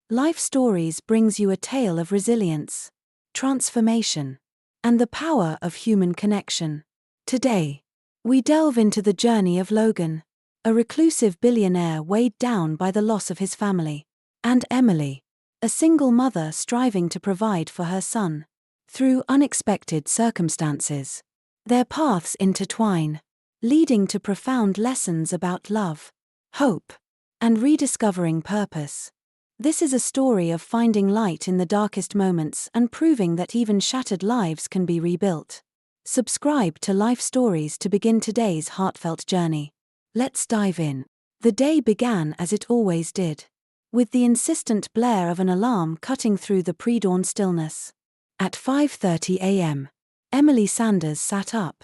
Life Stories brings you a tale of resilience, transformation, and the power of human connection. Today, we delve into the journey of Logan, a reclusive billionaire weighed down by the loss of his family, and Emily, a single mother striving to provide for her son. Through unexpected circumstances, their paths intertwine, leading to profound lessons about love, hope, and rediscovering purpose. This is a story of finding light in the darkest moments and proving that even shattered lives can be rebuilt. Subscribe to Life Stories to begin today's heartfelt journey. Let's dive in. The day began as it always did, with the insistent blare of an alarm cutting through the pre-dawn stillness. At 5:30 a.m., Emily Sanders sat up,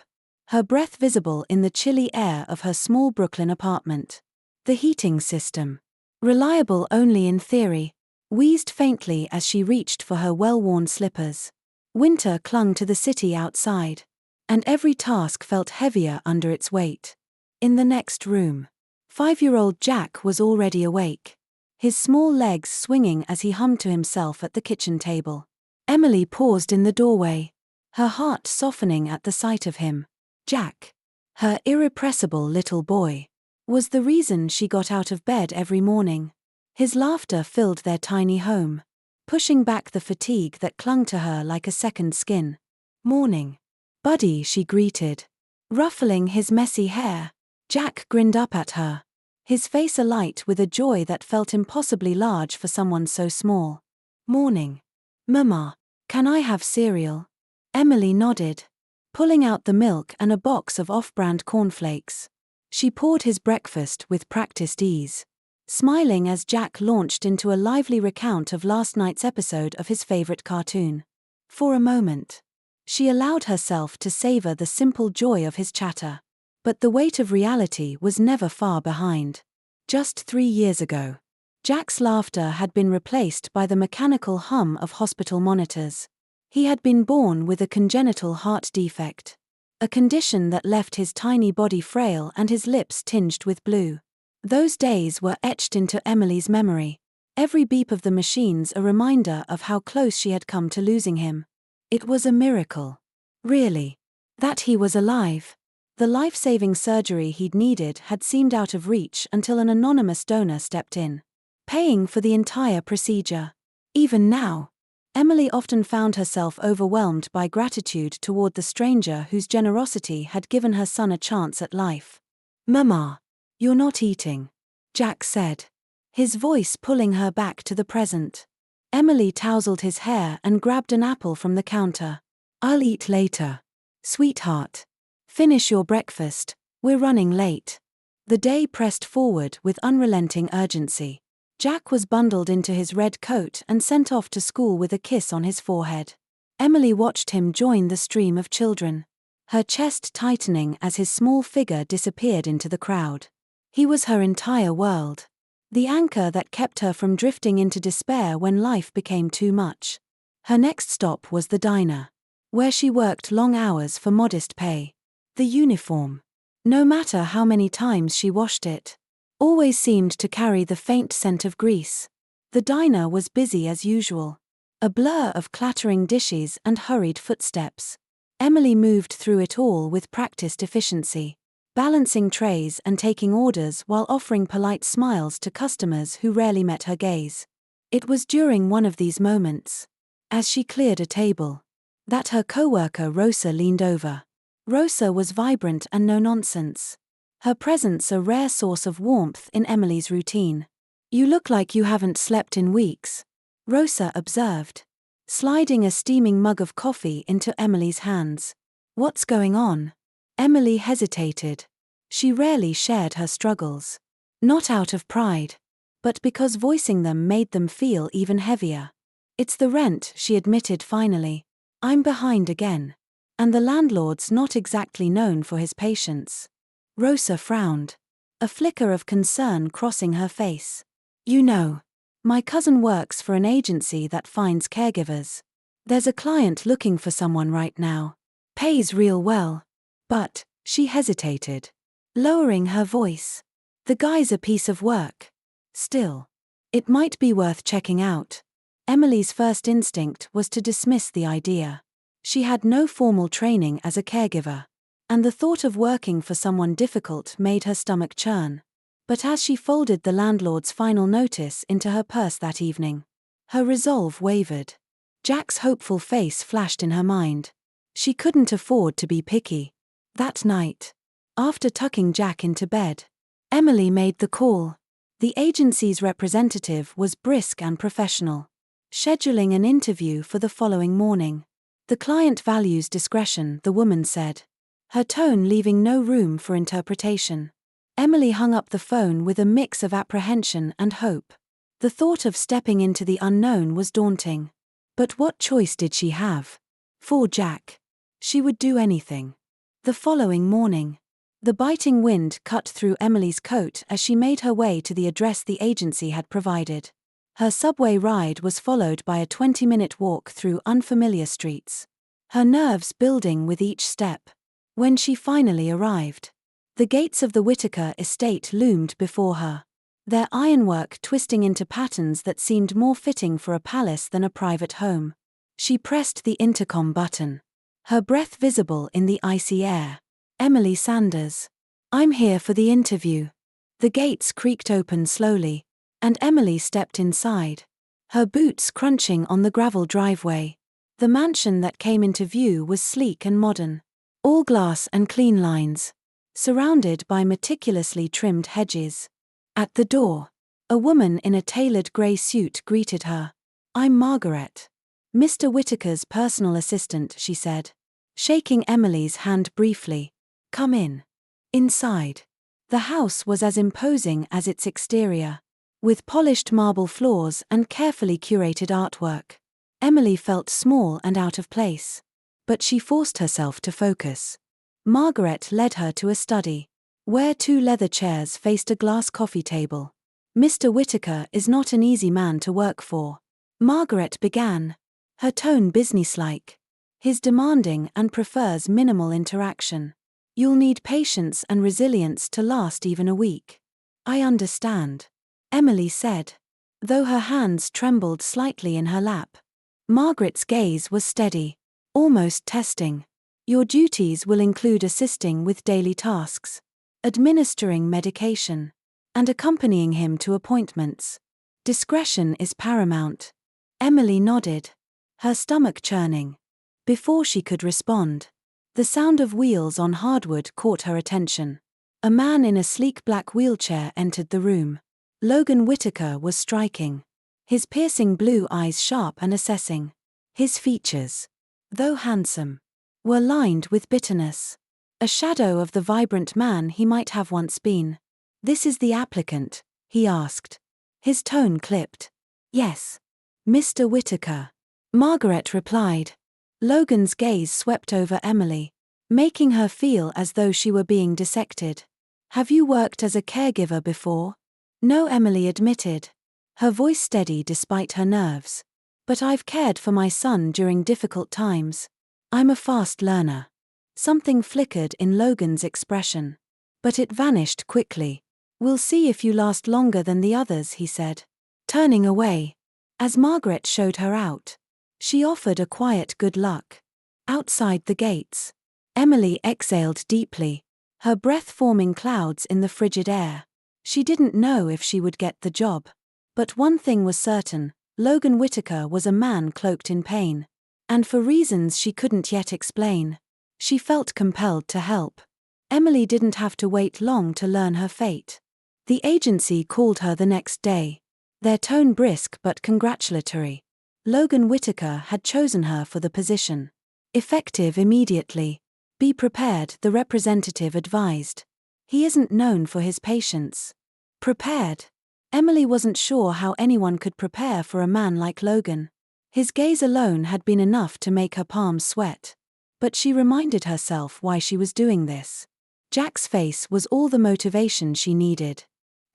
her breath visible in the chilly air of her small Brooklyn apartment. The heating system, reliable only in theory, wheezed faintly as she reached for her well-worn slippers. Winter clung to the city outside, and every task felt heavier under its weight. In the next room, 5-year-old Jack was already awake, his small legs swinging as he hummed to himself at the kitchen table. Emily paused in the doorway, her heart softening at the sight of him. Jack, her irrepressible little boy, was the reason she got out of bed every morning. His laughter filled their tiny home, pushing back the fatigue that clung to her like a second skin. "Morning, Buddy," she greeted, ruffling his messy hair. Jack grinned up at her, his face alight with a joy that felt impossibly large for someone so small. "Morning, Mama, can I have cereal?" Emily nodded, pulling out the milk and a box of off-brand cornflakes. She poured his breakfast with practiced ease, smiling as Jack launched into a lively recount of last night's episode of his favorite cartoon. For a moment, she allowed herself to savor the simple joy of his chatter. But the weight of reality was never far behind. Just 3 years ago, Jack's laughter had been replaced by the mechanical hum of hospital monitors. He had been born with a congenital heart defect, a condition that left his tiny body frail and his lips tinged with blue. Those days were etched into Emily's memory, every beep of the machines a reminder of how close she had come to losing him. It was a miracle, really, that he was alive. The life-saving surgery he'd needed had seemed out of reach until an anonymous donor stepped in, paying for the entire procedure. Even now, Emily often found herself overwhelmed by gratitude toward the stranger whose generosity had given her son a chance at life. "Mama, you're not eating," Jack said, his voice pulling her back to the present. Emily tousled his hair and grabbed an apple from the counter. "I'll eat later, sweetheart. Finish your breakfast, we're running late." The day pressed forward with unrelenting urgency. Jack was bundled into his red coat and sent off to school with a kiss on his forehead. Emily watched him join the stream of children, her chest tightening as his small figure disappeared into the crowd. He was her entire world, the anchor that kept her from drifting into despair when life became too much. Her next stop was the diner, where she worked long hours for modest pay. The uniform, no matter how many times she washed it, always seemed to carry the faint scent of grease. The diner was busy as usual, a blur of clattering dishes and hurried footsteps. Emily moved through it all with practiced efficiency, balancing trays and taking orders while offering polite smiles to customers who rarely met her gaze. It was during one of these moments, as she cleared a table, that her coworker Rosa leaned over. Rosa was vibrant and no-nonsense, her presence a rare source of warmth in Emily's routine. "You look like you haven't slept in weeks," Rosa observed, sliding a steaming mug of coffee into Emily's hands. "What's going on?" Emily hesitated. She rarely shared her struggles, not out of pride, but because voicing them made them feel even heavier. "It's the rent," she admitted finally. "I'm behind again. And the landlord's not exactly known for his patience." Rosa frowned, a flicker of concern crossing her face. "You know, my cousin works for an agency that finds caregivers. There's a client looking for someone right now. Pays real well. But," she hesitated, lowering her voice, "the guy's a piece of work. Still, It might be worth checking out. Emily's first instinct was to dismiss the idea. She had no formal training as a caregiver, and the thought of working for someone difficult made her stomach churn. But as she folded the landlord's final notice into her purse that evening, her resolve wavered. Jack's hopeful face flashed in her mind. She couldn't afford to be picky. That night, after tucking Jack into bed, Emily made the call. The agency's representative was brisk and professional, scheduling an interview for the following morning. The client values discretion, the woman said, her tone leaving no room for interpretation. Emily hung up the phone with a mix of apprehension and hope. The thought of stepping into the unknown was daunting. But what choice did she have? For Jack, she would do anything. The following morning, the biting wind cut through Emily's coat as she made her way to the address the agency had provided. Her subway ride was followed by a 20-minute walk through unfamiliar streets, her nerves building with each step. When she finally arrived, the gates of the Whittaker estate loomed before her, their ironwork twisting into patterns that seemed more fitting for a palace than a private home. She pressed the intercom button, her breath visible in the icy air. Emily Sanders. I'm here for the interview. The gates creaked open slowly, and Emily stepped inside, her boots crunching on the gravel driveway. The mansion that came into view was sleek and modern, all glass and clean lines, surrounded by meticulously trimmed hedges. At the door, a woman in a tailored grey suit greeted her. I'm Margaret, Mr. Whittaker's personal assistant, she said, shaking Emily's hand briefly. Come in. Inside, the house was as imposing as its exterior, with polished marble floors and carefully curated artwork. Emily felt small and out of place, but she forced herself to focus. Margaret led her to a study, where 2 leather chairs faced a glass coffee table. Mr. Whittaker is not an easy man to work for, Margaret began, her tone businesslike. He's demanding and prefers minimal interaction. You'll need patience and resilience to last even a week. I understand, Emily said, though her hands trembled slightly in her lap. Margaret's gaze was steady, almost testing. Your duties will include assisting with daily tasks, administering medication, and accompanying him to appointments. Discretion is paramount. Emily nodded, her stomach churning. Before she could respond, the sound of wheels on hardwood caught her attention. A man in a sleek black wheelchair entered the room. Logan Whittaker was striking, his piercing blue eyes sharp and assessing. His features, though handsome, were lined with bitterness, a shadow of the vibrant man he might have once been. This is the applicant, he asked. His tone clipped. Yes, Mr. Whittaker, Margaret replied. Logan's gaze swept over Emily, making her feel as though she were being dissected. Have you worked as a caregiver before? No, Emily admitted, her voice steady despite her nerves. But I've cared for my son during difficult times. I'm a fast learner. Something flickered in Logan's expression, but it vanished quickly. We'll see if you last longer than the others, he said, turning away. As Margaret showed her out, she offered a quiet good luck. Outside the gates, Emily exhaled deeply, her breath forming clouds in the frigid air. She didn't know if she would get the job. But one thing was certain, Logan Whittaker was a man cloaked in pain. And for reasons she couldn't yet explain, she felt compelled to help. Emily didn't have to wait long to learn her fate. The agency called her the next day, their tone brisk but congratulatory. Logan Whittaker had chosen her for the position. Effective immediately. Be prepared, the representative advised. He isn't known for his patience. Prepared? Emily wasn't sure how anyone could prepare for a man like Logan. His gaze alone had been enough to make her palms sweat. But she reminded herself why she was doing this. Jack's face was all the motivation she needed.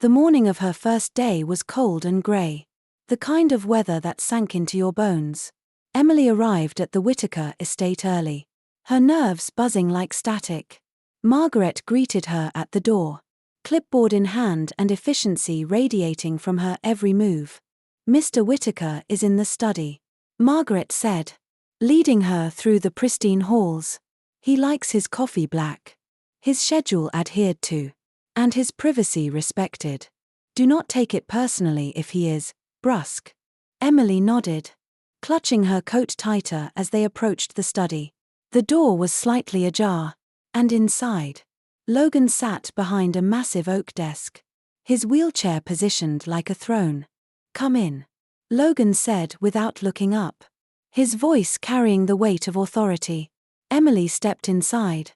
The morning of her first day was cold and grey. The kind of weather that sank into your bones. Emily arrived at the Whittaker estate early, her nerves buzzing like static. Margaret greeted her at the door. clipboard in hand and efficiency radiating from her every move. "Mr. Whittaker is in the study," Margaret said, leading her through the pristine halls. "He likes his coffee black, his schedule adhered to, and his privacy respected. Do not take it personally if he is brusque." Emily nodded, clutching her coat tighter as they approached the study. The door was slightly ajar, and inside, Logan sat behind a massive oak desk, his wheelchair positioned like a throne. "Come in," Logan said without looking up, his voice carrying the weight of authority. Emily stepped inside,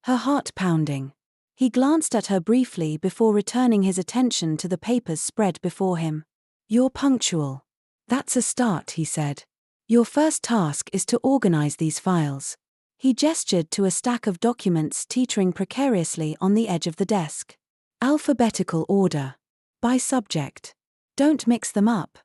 her heart pounding. He glanced at her briefly before returning his attention to the papers spread before him. "You're punctual. That's a start," he said. "Your first task is to organize these files." He gestured to a stack of documents teetering precariously on the edge of the desk. "Alphabetical order. By subject. Don't mix them up."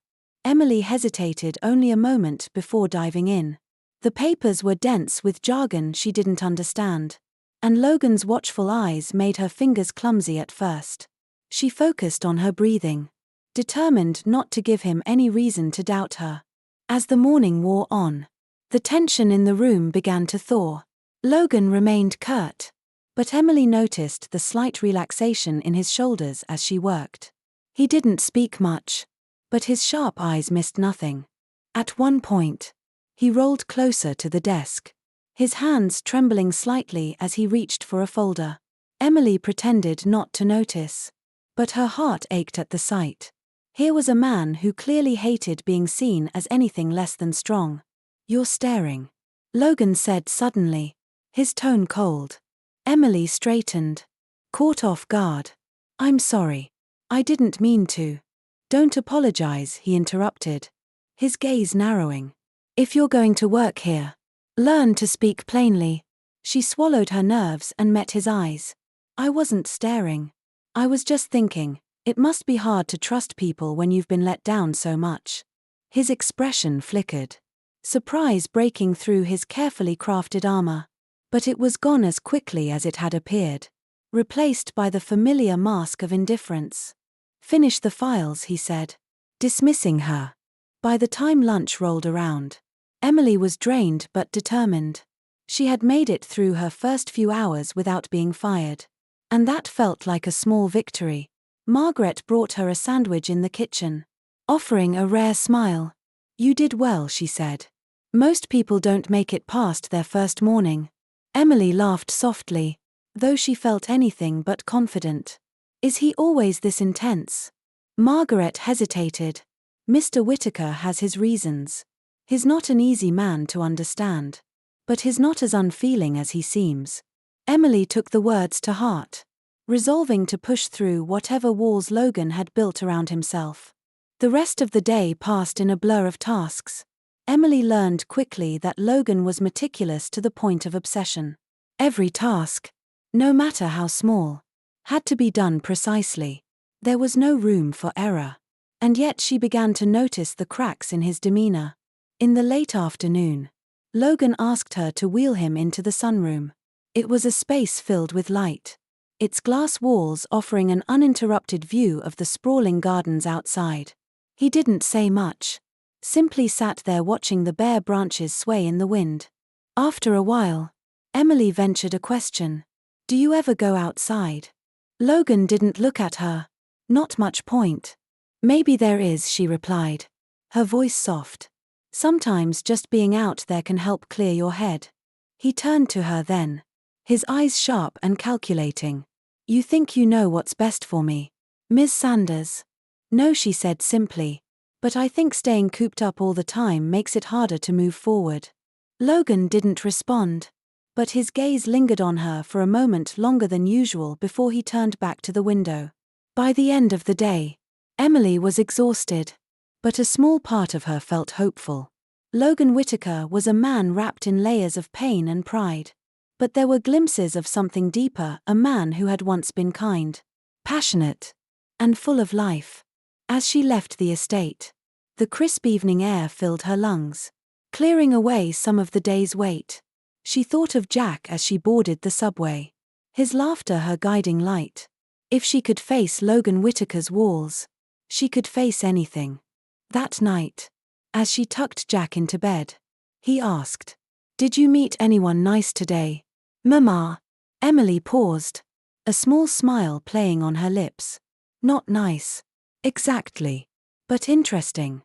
Emily hesitated only a moment before diving in. The papers were dense with jargon she didn't understand, and Logan's watchful eyes made her fingers clumsy at first. She focused on her breathing, determined not to give him any reason to doubt her. As the morning wore on, the tension in the room began to thaw. Logan remained curt, but Emily noticed the slight relaxation in his shoulders as she worked. He didn't speak much, but his sharp eyes missed nothing. At one point, he rolled closer to the desk, his hands trembling slightly as he reached for a folder. Emily pretended not to notice, but her heart ached at the sight. Here was a man who clearly hated being seen as anything less than strong. "You're staring," Logan said suddenly, his tone cold. Emily straightened, caught off guard. "I'm sorry. I didn't mean to." "Don't apologize," he interrupted, his gaze narrowing. "If you're going to work here, learn to speak plainly." She swallowed her nerves and met his eyes. "I wasn't staring. I was just thinking, it must be hard to trust people when you've been let down so much." His expression flickered, surprise breaking through his carefully crafted armor. But it was gone as quickly as it had appeared, replaced by the familiar mask of indifference. "Finish the files," he said, dismissing her. By the time lunch rolled around, Emily was drained but determined. She had made it through her first few hours without being fired, and that felt like a small victory. Margaret brought her a sandwich in the kitchen, offering a rare smile. "You did well," she said. "Most people don't make it past their first morning." Emily laughed softly, though she felt anything but confident. "Is he always this intense?" Margaret hesitated. "Mr. Whittaker has his reasons. He's not an easy man to understand. But he's not as unfeeling as he seems." Emily took the words to heart, resolving to push through whatever walls Logan had built around himself. The rest of the day passed in a blur of tasks. Emily learned quickly that Logan was meticulous to the point of obsession. Every task, no matter how small, had to be done precisely. There was no room for error. And yet she began to notice the cracks in his demeanor. In the late afternoon, Logan asked her to wheel him into the sunroom. It was a space filled with light, its glass walls offering an uninterrupted view of the sprawling gardens outside. He didn't say much, simply sat there watching the bare branches sway in the wind. After a while, Emily ventured a question. "Do you ever go outside?" Logan didn't look at her. "Not much point." "Maybe there is," she replied, her voice soft. "Sometimes just being out there can help clear your head." He turned to her then, his eyes sharp and calculating. "You think you know what's best for me, Ms. Sanders?" "No," she said simply, "but I think staying cooped up all the time makes it harder to move forward." Logan didn't respond, but his gaze lingered on her for a moment longer than usual before he turned back to the window. By the end of the day, Emily was exhausted, but a small part of her felt hopeful. Logan Whittaker was a man wrapped in layers of pain and pride. But there were glimpses of something deeper, a man who had once been kind, passionate, and full of life. As she left the estate, the crisp evening air filled her lungs, clearing away some of the day's weight. She thought of Jack as she boarded the subway, his laughter her guiding light. If she could face Logan Whittaker's walls, she could face anything. That night, as she tucked Jack into bed, he asked, "Did you meet anyone nice today, Mama?" Emily paused, a small smile playing on her lips. "Not nice. Exactly. But interesting."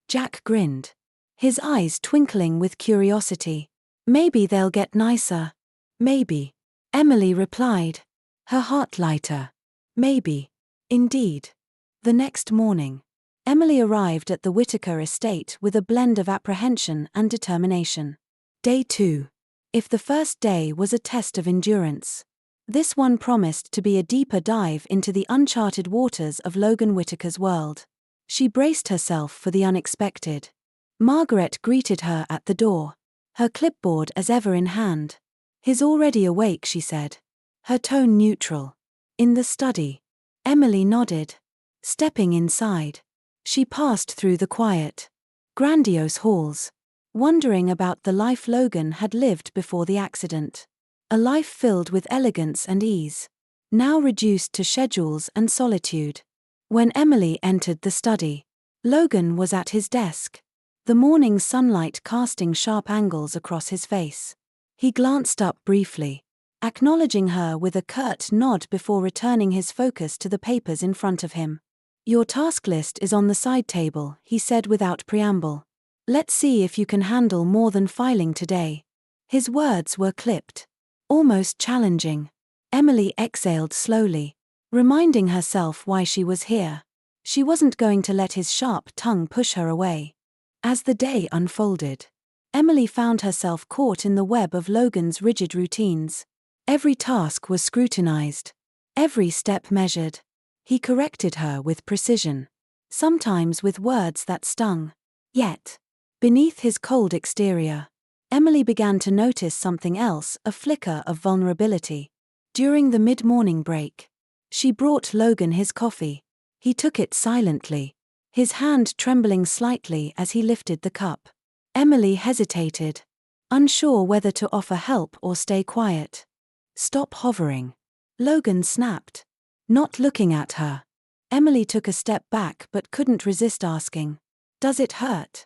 Jack grinned, his eyes twinkling with curiosity. "Maybe they'll get nicer." "Maybe," Emily replied, her heart lighter. "Maybe." Indeed. The next morning, Emily arrived at the Whittaker estate with a blend of apprehension and determination. Day 2. If the first day was a test of endurance, this one promised to be a deeper dive into the uncharted waters of Logan Whittaker's world. She braced herself for the unexpected. Margaret greeted her at the door, her clipboard as ever in hand. "He's already awake," she said, her tone neutral. "In the study." Emily nodded. Stepping inside, she passed through the quiet, grandiose halls, wondering about the life Logan had lived before the accident. A life filled with elegance and ease, now reduced to schedules and solitude. When Emily entered the study, Logan was at his desk, the morning sunlight casting sharp angles across his face. He glanced up briefly, acknowledging her with a curt nod before returning his focus to the papers in front of him. "Your task list is on the side table," he said without preamble. "Let's see if you can handle more than filing today." His words were clipped, almost challenging. Emily exhaled slowly, reminding herself why she was here. She wasn't going to let his sharp tongue push her away. As the day unfolded, Emily found herself caught in the web of Logan's rigid routines. Every task was scrutinized, every step measured. He corrected her with precision, sometimes with words that stung. Yet, beneath his cold exterior, Emily began to notice something else, a flicker of vulnerability. During the mid-morning break, she brought Logan his coffee. He took it silently, his hand trembling slightly as he lifted the cup. Emily hesitated, unsure whether to offer help or stay quiet. "Stop hovering," Logan snapped, not looking at her. Emily took a step back but couldn't resist asking, "Does it hurt?"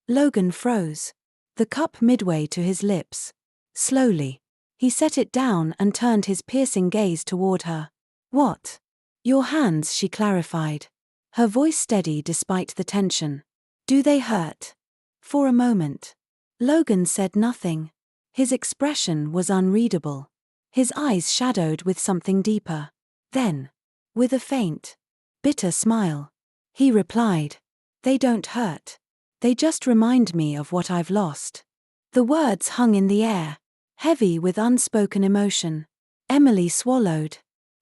Logan froze, the cup midway to his lips. Slowly, he set it down and turned his piercing gaze toward her. "What?" "Your hands," she clarified, her voice steady despite the tension. "Do they hurt?" For a moment, Logan said nothing. His expression was unreadable, his eyes shadowed with something deeper. Then, with a faint, bitter smile, he replied, "They don't hurt. They just remind me of what I've lost." The words hung in the air, heavy with unspoken emotion. Emily swallowed,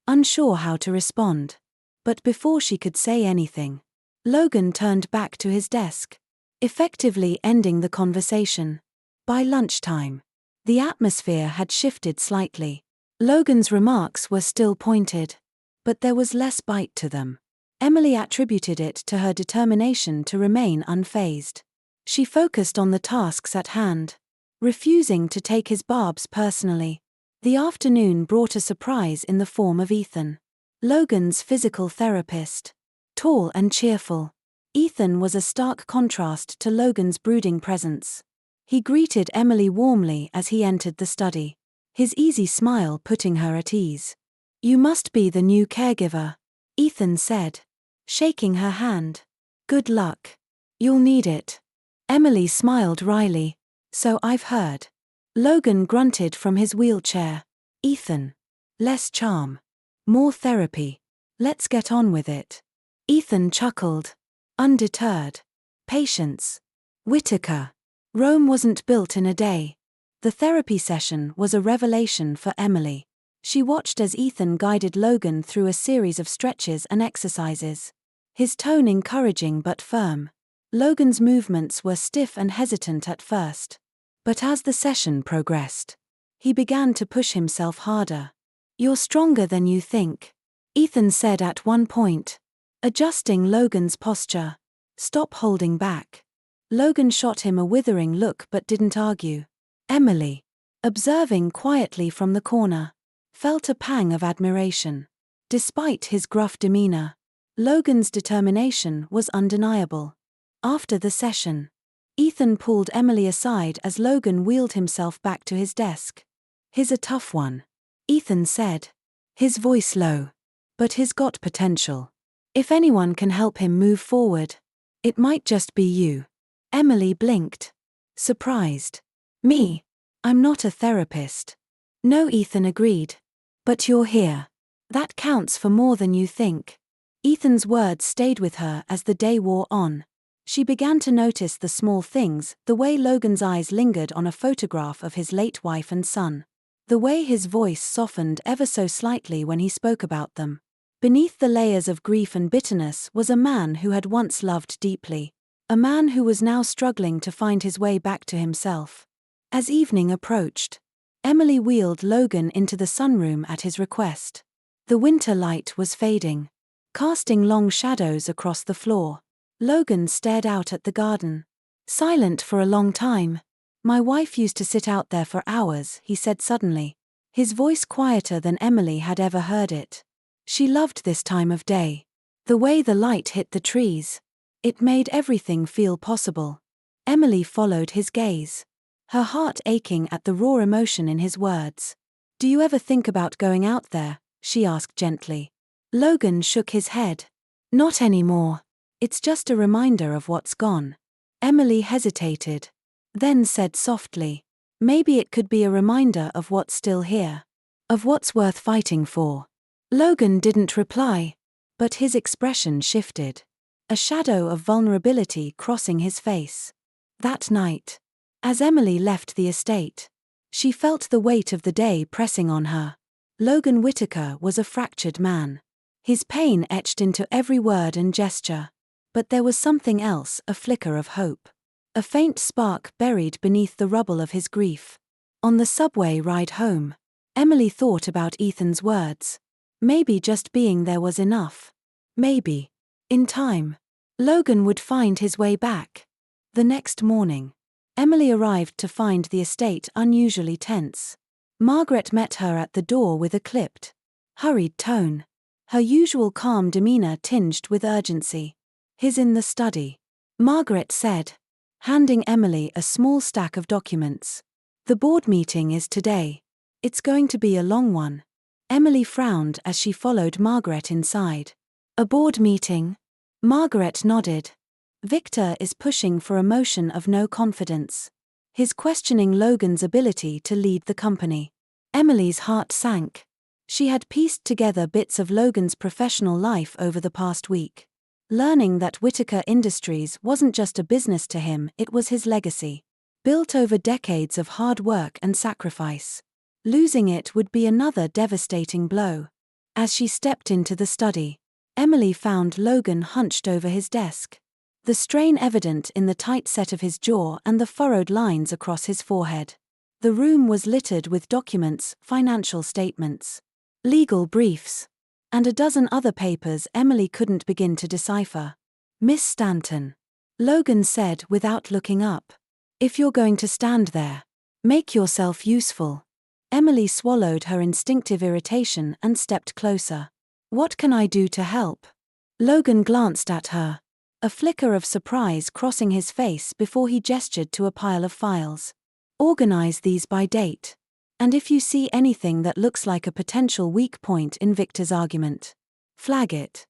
unsure how to respond. But before she could say anything, Logan turned back to his desk, effectively ending the conversation. By lunchtime, the atmosphere had shifted slightly. Logan's remarks were still pointed, but there was less bite to them. Emily attributed it to her determination to remain unfazed. She focused on the tasks at hand, refusing to take his barbs personally. The afternoon brought a surprise in the form of Ethan, Logan's physical therapist. Tall and cheerful, Ethan was a stark contrast to Logan's brooding presence. He greeted Emily warmly as he entered the study, his easy smile putting her at ease. "You must be the new caregiver," Ethan said, shaking her hand. "Good luck. You'll need it." Emily smiled wryly. "So I've heard." Logan grunted from his wheelchair. "Ethan. Less charm. More therapy. Let's get on with it." Ethan chuckled, undeterred. Patience. Whittaker. Rome wasn't built in a day. The therapy session was a revelation for Emily. She watched as Ethan guided Logan through a series of stretches and exercises, his tone encouraging but firm. Logan's movements were stiff and hesitant at first, but as the session progressed, he began to push himself harder. "You're stronger than you think," Ethan said at one point, adjusting Logan's posture. "Stop holding back." Logan shot him a withering look but didn't argue. Emily, observing quietly from the corner, felt a pang of admiration. Despite his gruff demeanor, Logan's determination was undeniable. After the session, Ethan pulled Emily aside as Logan wheeled himself back to his desk. "He's a tough one," Ethan said, his voice low. "But he's got potential. If anyone can help him move forward, it might just be you." Emily blinked, surprised. "Me? I'm not a therapist." "No," Ethan agreed. "But you're here. That counts for more than you think." Ethan's words stayed with her as the day wore on. She began to notice the small things, the way Logan's eyes lingered on a photograph of his late wife and son. The way his voice softened ever so slightly when he spoke about them. Beneath the layers of grief and bitterness was a man who had once loved deeply. A man who was now struggling to find his way back to himself. As evening approached, Emily wheeled Logan into the sunroom at his request. The winter light was fading, casting long shadows across the floor. Logan stared out at the garden. Silent for a long time. "My wife used to sit out there for hours," he said suddenly, his voice quieter than Emily had ever heard it. "She loved this time of day. The way the light hit the trees. It made everything feel possible." Emily followed his gaze, her heart aching at the raw emotion in his words. "Do you ever think about going out there?" she asked gently. Logan shook his head. "Not anymore. It's just a reminder of what's gone." Emily hesitated, then said softly, "Maybe it could be a reminder of what's still here. Of what's worth fighting for." Logan didn't reply, but his expression shifted, a shadow of vulnerability crossing his face. That night, as Emily left the estate, she felt the weight of the day pressing on her. Logan Whitaker was a fractured man, his pain etched into every word and gesture. But there was something else, a flicker of hope. A faint spark buried beneath the rubble of his grief. On the subway ride home, Emily thought about Ethan's words. Maybe just being there was enough. Maybe, in time, Logan would find his way back. The next morning, Emily arrived to find the estate unusually tense. Margaret met her at the door with a clipped, hurried tone, her usual calm demeanor tinged with urgency. "He's in the study," Margaret said, handing Emily a small stack of documents. "The board meeting is today. It's going to be a long one." Emily frowned as she followed Margaret inside. "A board meeting?" Margaret nodded. "Victor is pushing for a motion of no confidence. He's questioning Logan's ability to lead the company." Emily's heart sank. She had pieced together bits of Logan's professional life over the past week. Learning that Whitaker Industries wasn't just a business to him, it was his legacy, built over decades of hard work and sacrifice. Losing it would be another devastating blow. As she stepped into the study, Emily found Logan hunched over his desk, the strain evident in the tight set of his jaw and the furrowed lines across his forehead. The room was littered with documents, financial statements, legal briefs, and a dozen other papers Emily couldn't begin to decipher. "Miss Stanton," Logan said without looking up, "if you're going to stand there, make yourself useful." Emily swallowed her instinctive irritation and stepped closer. "What can I do to help?" Logan glanced at her, a flicker of surprise crossing his face before he gestured to a pile of files. "Organize these by date. And if you see anything that looks like a potential weak point in Victor's argument, flag it."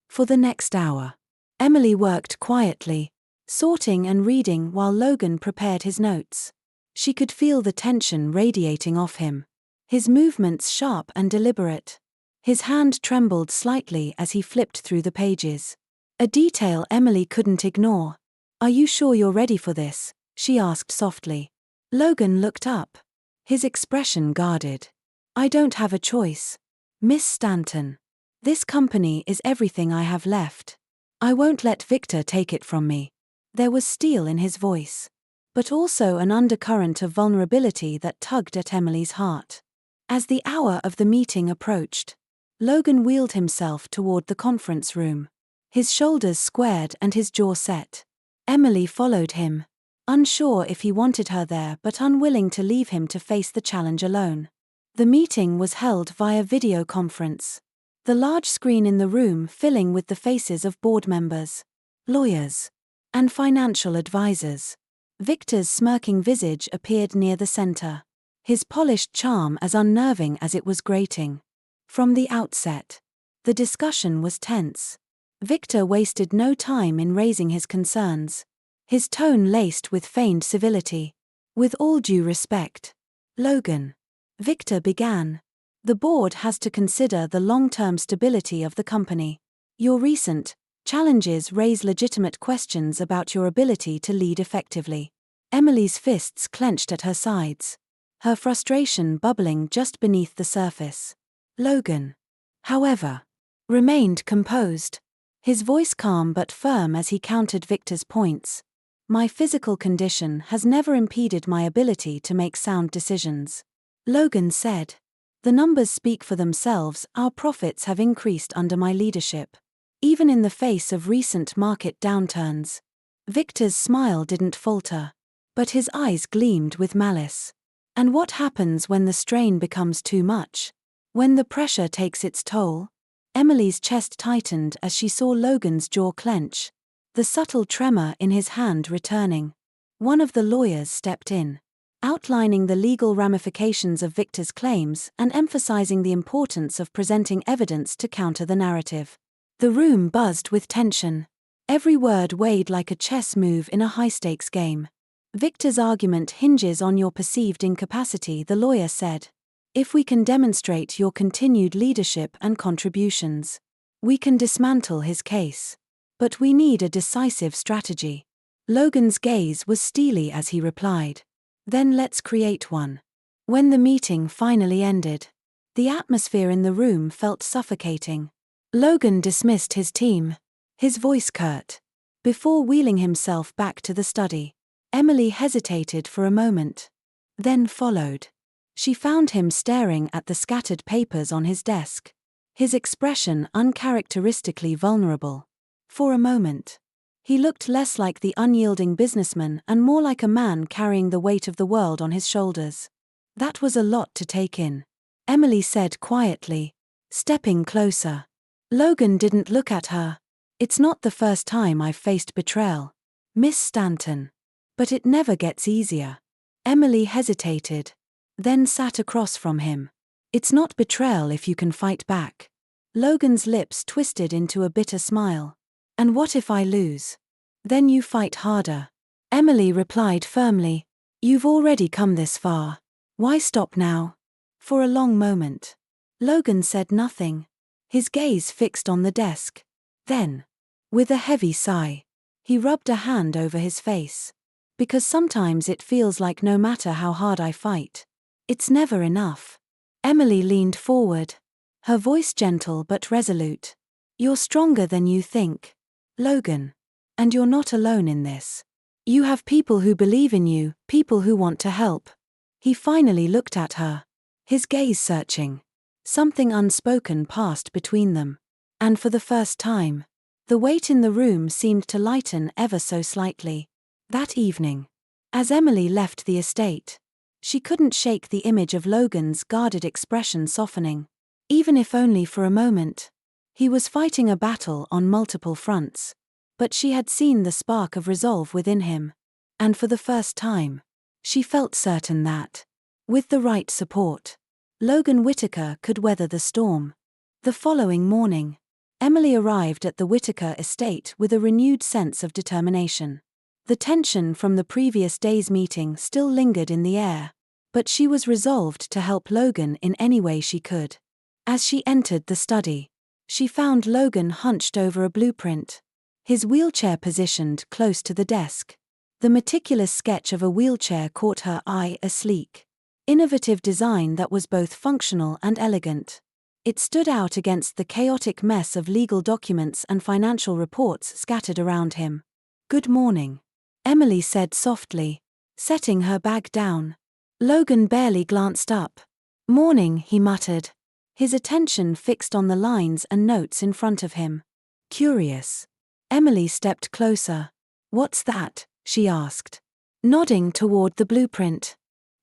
For the next hour, Emily worked quietly, sorting and reading while Logan prepared his notes. She could feel the tension radiating off him, his movements sharp and deliberate. His hand trembled slightly as he flipped through the pages. A detail Emily couldn't ignore. "Are you sure you're ready for this?" she asked softly. Logan looked up, his expression guarded. "I don't have a choice, Miss Stanton. This company is everything I have left. I won't let Victor take it from me." There was steel in his voice, but also an undercurrent of vulnerability that tugged at Emily's heart. As the hour of the meeting approached, Logan wheeled himself toward the conference room, his shoulders squared and his jaw set. Emily followed him, unsure if he wanted her there but unwilling to leave him to face the challenge alone. The meeting was held via video conference. the large screen in the room filling with the faces of board members, lawyers, and financial advisors. Victor's smirking visage appeared near the center, his polished charm as unnerving as it was grating. From the outset, the discussion was tense. Victor wasted no time in raising his concerns, his tone laced with feigned civility. With all due respect, Logan, Victor began, the board has to consider the long-term stability of the company. Your recent challenges raise legitimate questions about your ability to lead effectively. Emily's fists clenched at her sides, her frustration bubbling just beneath the surface. Logan, however, remained composed, his voice calm but firm as he countered Victor's points. My physical condition has never impeded my ability to make sound decisions, Logan said. The numbers speak for themselves. Our profits have increased under my leadership, even in the face of recent market downturns. Victor's smile didn't falter, but his eyes gleamed with malice. And what happens when the strain becomes too much? When the pressure takes its toll? Emily's chest tightened as she saw Logan's jaw clench, the subtle tremor in his hand returning. One of the lawyers stepped in, outlining the legal ramifications of Victor's claims and emphasizing the importance of presenting evidence to counter the narrative. The room buzzed with tension, every word weighed like a chess move in a high-stakes game. Victor's argument hinges on your perceived incapacity, the lawyer said. If we can demonstrate your continued leadership and contributions, we can dismantle his case. But we need a decisive strategy. Logan's gaze was steely as he replied. Then let's create one. When the meeting finally ended, the atmosphere in the room felt suffocating. Logan dismissed his team, his voice curt, before wheeling himself back to the study. Emily hesitated for a moment, then followed. She found him staring at the scattered papers on his desk, his expression uncharacteristically vulnerable. For a moment, he looked less like the unyielding businessman and more like a man carrying the weight of the world on his shoulders. That was a lot to take in, Emily said quietly, stepping closer. Logan didn't look at her. It's not the first time I've faced betrayal, Miss Stanton. But it never gets easier. Emily hesitated, then sat across from him. It's not betrayal if you can fight back. Logan's lips twisted into a bitter smile. And what if I lose? Then you fight harder. Emily replied firmly. You've already come this far. Why stop now? For a long moment, Logan said nothing, his gaze fixed on the desk. Then, with a heavy sigh, he rubbed a hand over his face. Because sometimes it feels like no matter how hard I fight, it's never enough. Emily leaned forward, her voice gentle but resolute. You're stronger than you think, Logan. And you're not alone in this. You have people who believe in you, people who want to help. He finally looked at her, his gaze searching. Something unspoken passed between them. And for the first time, the weight in the room seemed to lighten ever so slightly. That evening, as Emily left the estate, she couldn't shake the image of Logan's guarded expression softening. Even if only for a moment. He was fighting a battle on multiple fronts. But she had seen the spark of resolve within him. And for the first time, she felt certain that, with the right support, Logan Whittaker could weather the storm. The following morning, Emily arrived at the Whittaker estate with a renewed sense of determination. The tension from the previous day's meeting still lingered in the air, but she was resolved to help Logan in any way she could. As she entered the study, she found Logan hunched over a blueprint, his wheelchair positioned close to the desk. The meticulous sketch of a wheelchair caught her eye, a sleek, innovative design that was both functional and elegant. It stood out against the chaotic mess of legal documents and financial reports scattered around him. Good morning, Emily said softly, setting her bag down. Logan barely glanced up. Morning, he muttered, his attention fixed on the lines and notes in front of him. Curious. Emily stepped closer. What's that? She asked, nodding toward the blueprint.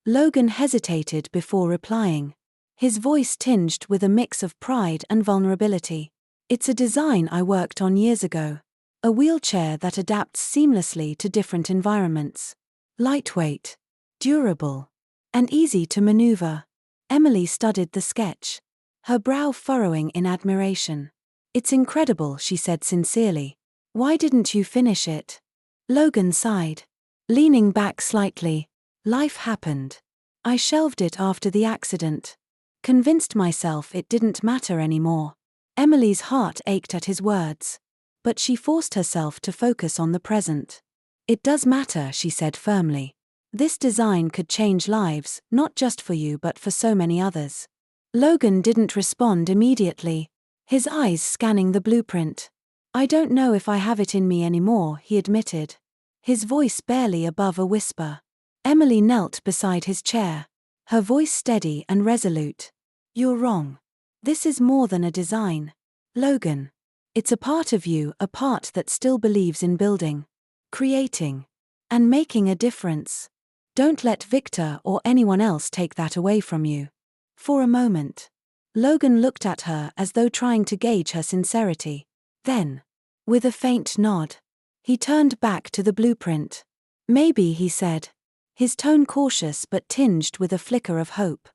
Logan hesitated before replying. his voice tinged with a mix of pride and vulnerability. It's a design I worked on years ago. A wheelchair that adapts seamlessly to different environments. Lightweight, durable, and easy to maneuver. Emily studied the sketch, her brow furrowing in admiration. It's incredible, she said sincerely. Why didn't you finish it? Logan sighed. Leaning back slightly. Life happened. I shelved it after the accident. Convinced myself it didn't matter anymore. Emily's heart ached at his words. But she forced herself to focus on the present. It does matter, she said firmly. This design could change lives, not just for you but for so many others. Logan didn't respond immediately, his eyes scanning the blueprint. I don't know if I have it in me anymore, he admitted, his voice barely above a whisper. Emily knelt beside his chair, her voice steady and resolute. You're wrong. This is more than a design, Logan. It's a part of you, a part that still believes in building, creating, and making a difference. Don't let Victor or anyone else take that away from you. For a moment, Logan looked at her as though trying to gauge her sincerity. Then, with a faint nod, he turned back to the blueprint. Maybe, he said, his tone cautious but tinged with a flicker of hope.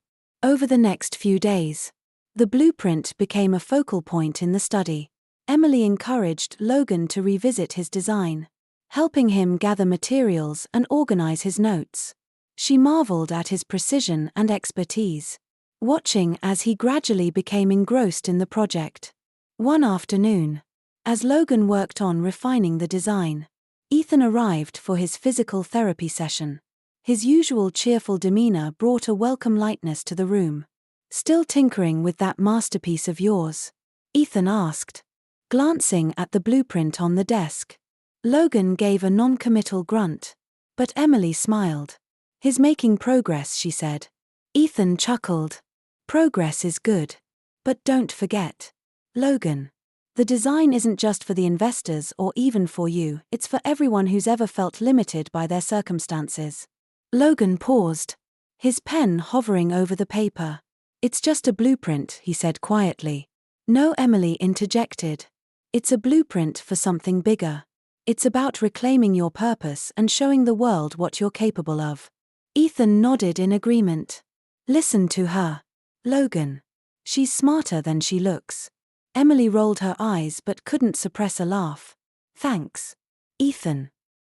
Over the next few days, the blueprint became a focal point in the study. Emily encouraged Logan to revisit his design, helping him gather materials and organize his notes. She marveled at his precision and expertise, watching as he gradually became engrossed in the project. One afternoon, as Logan worked on refining the design, Ethan arrived for his physical therapy session. His usual cheerful demeanor brought a welcome lightness to the room. Still tinkering with that masterpiece of yours? Ethan asked, glancing at the blueprint on the desk. Logan gave a non-committal grunt, but Emily smiled. He's making progress, she said. Ethan chuckled. Progress is good. But don't forget, Logan, the design isn't just for the investors or even for you, it's for everyone who's ever felt limited by their circumstances. Logan paused, his pen hovering over the paper. It's just a blueprint, he said quietly. No, Emily interjected. It's a blueprint for something bigger. It's about reclaiming your purpose and showing the world what you're capable of. Ethan nodded in agreement. Listen to her, Logan. She's smarter than she looks. Emily rolled her eyes but couldn't suppress a laugh. Thanks, Ethan.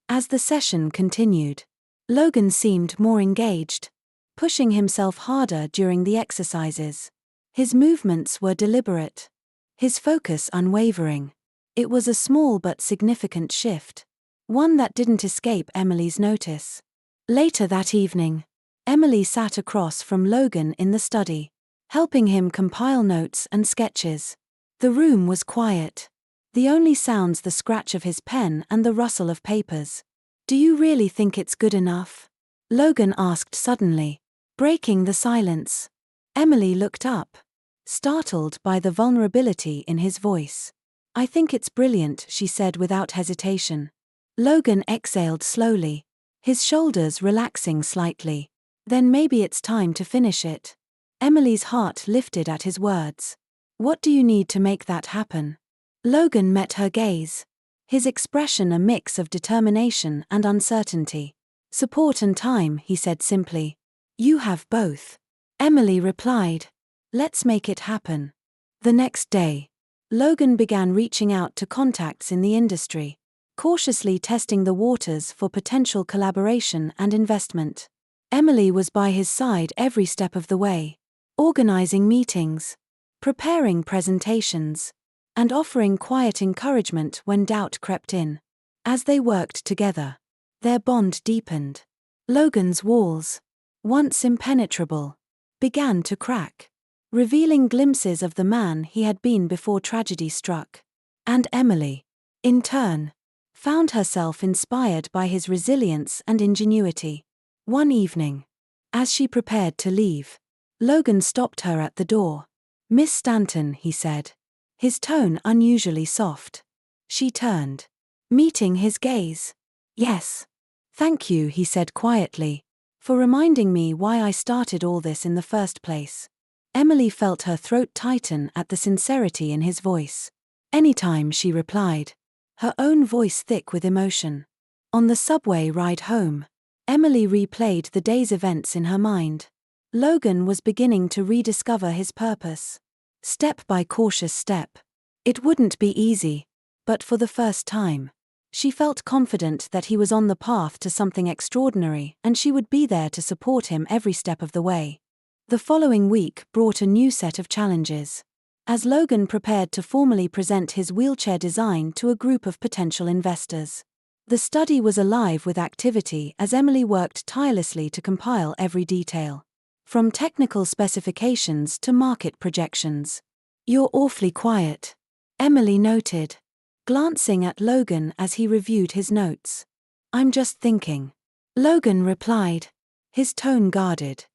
As the session continued, Logan seemed more engaged, pushing himself harder during the exercises. His movements were deliberate, his focus unwavering. It was a small but significant shift, one that didn't escape Emily's notice. Later that evening, Emily sat across from Logan in the study, helping him compile notes and sketches. The room was quiet, the only sounds the scratch of his pen and the rustle of papers. Do you really think it's good enough? Logan asked suddenly, breaking the silence. Emily looked up, startled by the vulnerability in his voice. I think it's brilliant, she said without hesitation. Logan exhaled slowly, his shoulders relaxing slightly. Then maybe it's time to finish it. Emily's heart lifted at his words. What do you need to make that happen? Logan met her gaze, his expression a mix of determination and uncertainty. Support and time, he said simply. You have both. Emily replied. Let's make it happen. The next day, Logan began reaching out to contacts in the industry, cautiously testing the waters for potential collaboration and investment. Emily was by his side every step of the way, organizing meetings, preparing presentations, and offering quiet encouragement when doubt crept in. As they worked together, their bond deepened. Logan's walls, once impenetrable, began to crack, revealing glimpses of the man he had been before tragedy struck. And Emily, in turn, found herself inspired by his resilience and ingenuity. One evening, as she prepared to leave, Logan stopped her at the door. Miss Stanton, he said, his tone unusually soft. She turned, meeting his gaze. Yes. Thank you, he said quietly, for reminding me why I started all this in the first place. Emily felt her throat tighten at the sincerity in his voice. Anytime, she replied, her own voice thick with emotion. On the subway ride home, Emily replayed the day's events in her mind. Logan was beginning to rediscover his purpose. Step by cautious step. It wouldn't be easy, but for the first time, she felt confident that he was on the path to something extraordinary, and she would be there to support him every step of the way. The following week brought a new set of challenges. As Logan prepared to formally present his wheelchair design to a group of potential investors, the study was alive with activity as Emily worked tirelessly to compile every detail, from technical specifications to market projections. "You're awfully quiet," Emily noted, glancing at Logan as he reviewed his notes. "I'm just thinking," Logan replied, his tone guarded.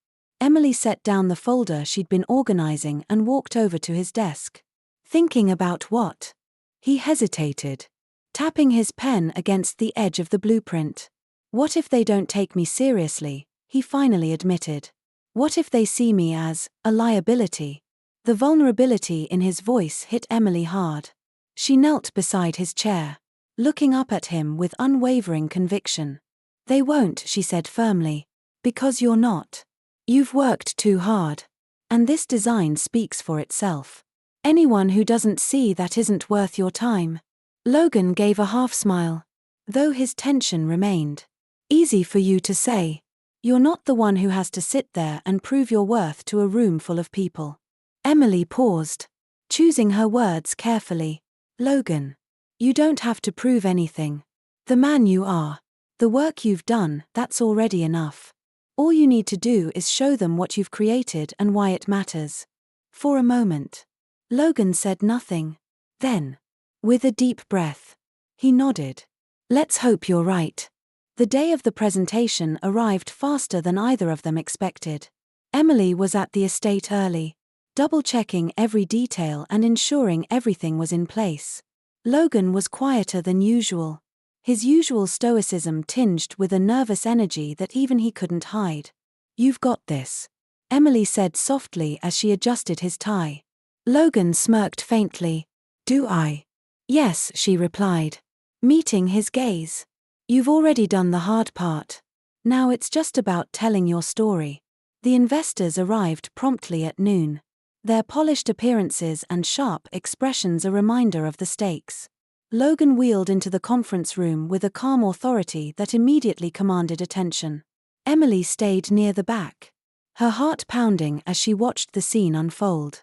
Emily set down the folder she'd been organizing and walked over to his desk. "Thinking about what?" He hesitated, tapping his pen against the edge of the blueprint. "What if they don't take me seriously?" he finally admitted. "What if they see me as a liability?" The vulnerability in his voice hit Emily hard. She knelt beside his chair, looking up at him with unwavering conviction. "They won't," she said firmly, "because you're not. You've worked too hard. And this design speaks for itself. Anyone who doesn't see that isn't worth your time." Logan gave a half smile, though his tension remained. "Easy for you to say. You're not the one who has to sit there and prove your worth to a room full of people." Emily paused, choosing her words carefully. "Logan, you don't have to prove anything. The man you are, the work you've done, that's already enough. All you need to do is show them what you've created and why it matters." For a moment, Logan said nothing. Then, with a deep breath, he nodded. "Let's hope you're right." The day of the presentation arrived faster than either of them expected. Emily was at the estate early, double-checking every detail and ensuring everything was in place. Logan was quieter than usual, his usual stoicism tinged with a nervous energy that even he couldn't hide. "You've got this," Emily said softly as she adjusted his tie. Logan smirked faintly. "Do I?" "Yes," she replied, meeting his gaze. "You've already done the hard part. Now it's just about telling your story." The investors arrived promptly at noon, their polished appearances and sharp expressions a reminder of the stakes. Logan wheeled into the conference room with a calm authority that immediately commanded attention. Emily stayed near the back, her heart pounding as she watched the scene unfold.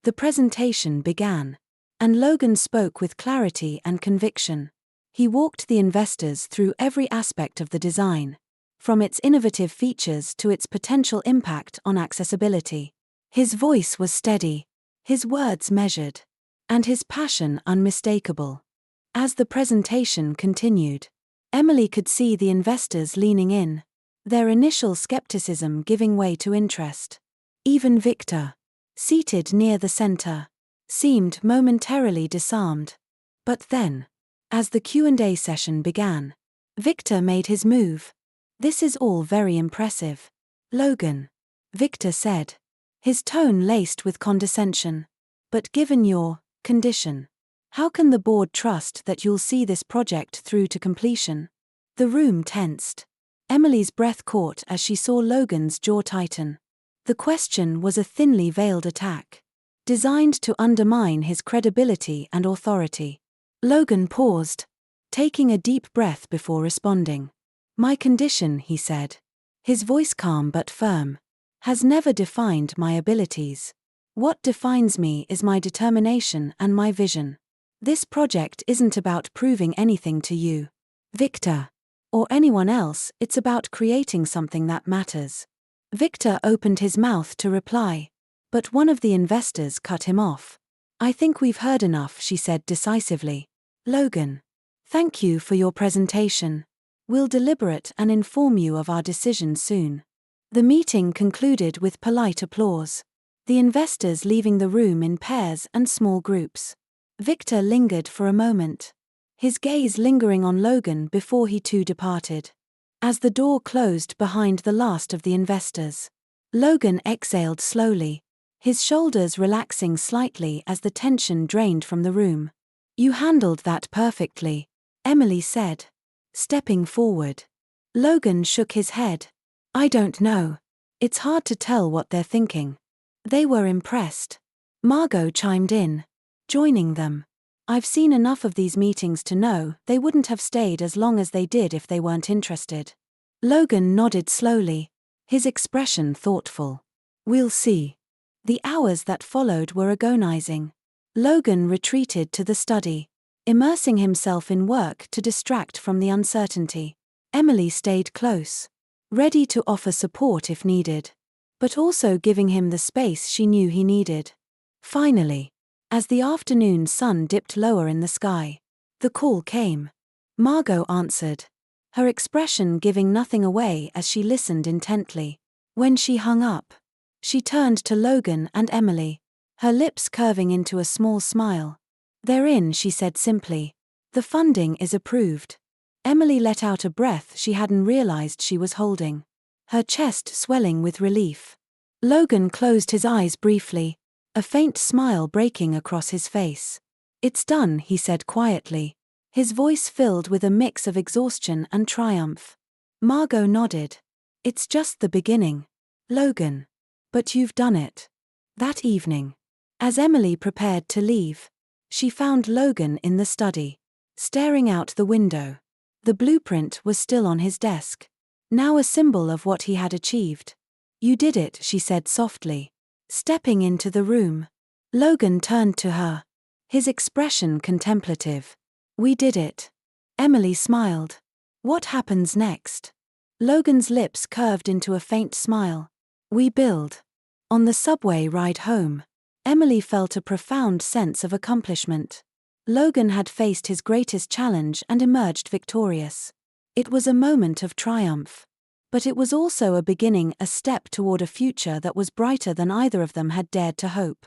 The presentation began, and Logan spoke with clarity and conviction. He walked the investors through every aspect of the design, from its innovative features to its potential impact on accessibility. His voice was steady, his words measured, and his passion unmistakable. As the presentation continued, Emily could see the investors leaning in, their initial skepticism giving way to interest. Even Victor, seated near the center, seemed momentarily disarmed. But then, as the Q&A session began, Victor made his move. "This is all very impressive, Logan," Victor said, his tone laced with condescension. "But given your condition, how can the board trust that you'll see this project through to completion?" The room tensed. Emily's breath caught as she saw Logan's jaw tighten. The question was a thinly veiled attack, designed to undermine his credibility and authority. Logan paused, taking a deep breath before responding. "My condition," he said, his voice calm but firm, "has never defined my abilities. What defines me is my determination and my vision. This project isn't about proving anything to you, Victor, or anyone else, it's about creating something that matters." Victor opened his mouth to reply, but one of the investors cut him off. "I think we've heard enough," she said decisively. "Logan, thank you for your presentation. We'll deliberate and inform you of our decision soon." The meeting concluded with polite applause, the investors leaving the room in pairs and small groups. Victor lingered for a moment, his gaze lingering on Logan before he too departed. As the door closed behind the last of the investors, Logan exhaled slowly, his shoulders relaxing slightly as the tension drained from the room. "You handled that perfectly," Emily said, stepping forward. Logan shook his head. "I don't know. It's hard to tell what they're thinking." They were impressed. Margot chimed in, joining them. "I've seen enough of these meetings to know they wouldn't have stayed as long as they did if they weren't interested." Logan nodded slowly, his expression thoughtful. "We'll see." The hours that followed were agonizing. Logan retreated to the study, immersing himself in work to distract from the uncertainty. Emily stayed close, ready to offer support if needed, but also giving him the space she knew he needed. Finally, as the afternoon sun dipped lower in the sky, the call came. Margot answered, her expression giving nothing away as she listened intently. When she hung up, she turned to Logan and Emily, her lips curving into a small smile. "They're in," she said simply. "The funding is approved." Emily let out a breath she hadn't realized she was holding, her chest swelling with relief. Logan closed his eyes briefly, a faint smile breaking across his face. "It's done," he said quietly, his voice filled with a mix of exhaustion and triumph. Margot nodded. "It's just the beginning, Logan. But you've done it." That evening, as Emily prepared to leave, she found Logan in the study, staring out the window. The blueprint was still on his desk, now a symbol of what he had achieved. "You did it," she said softly, stepping into the room. Logan turned to her, his expression contemplative. "We did it." Emily smiled. "What happens next?" Logan's lips curved into a faint smile. "We build." On the subway ride home, Emily felt a profound sense of accomplishment. Logan had faced his greatest challenge and emerged victorious. It was a moment of triumph. But it was also a beginning, a step toward a future that was brighter than either of them had dared to hope.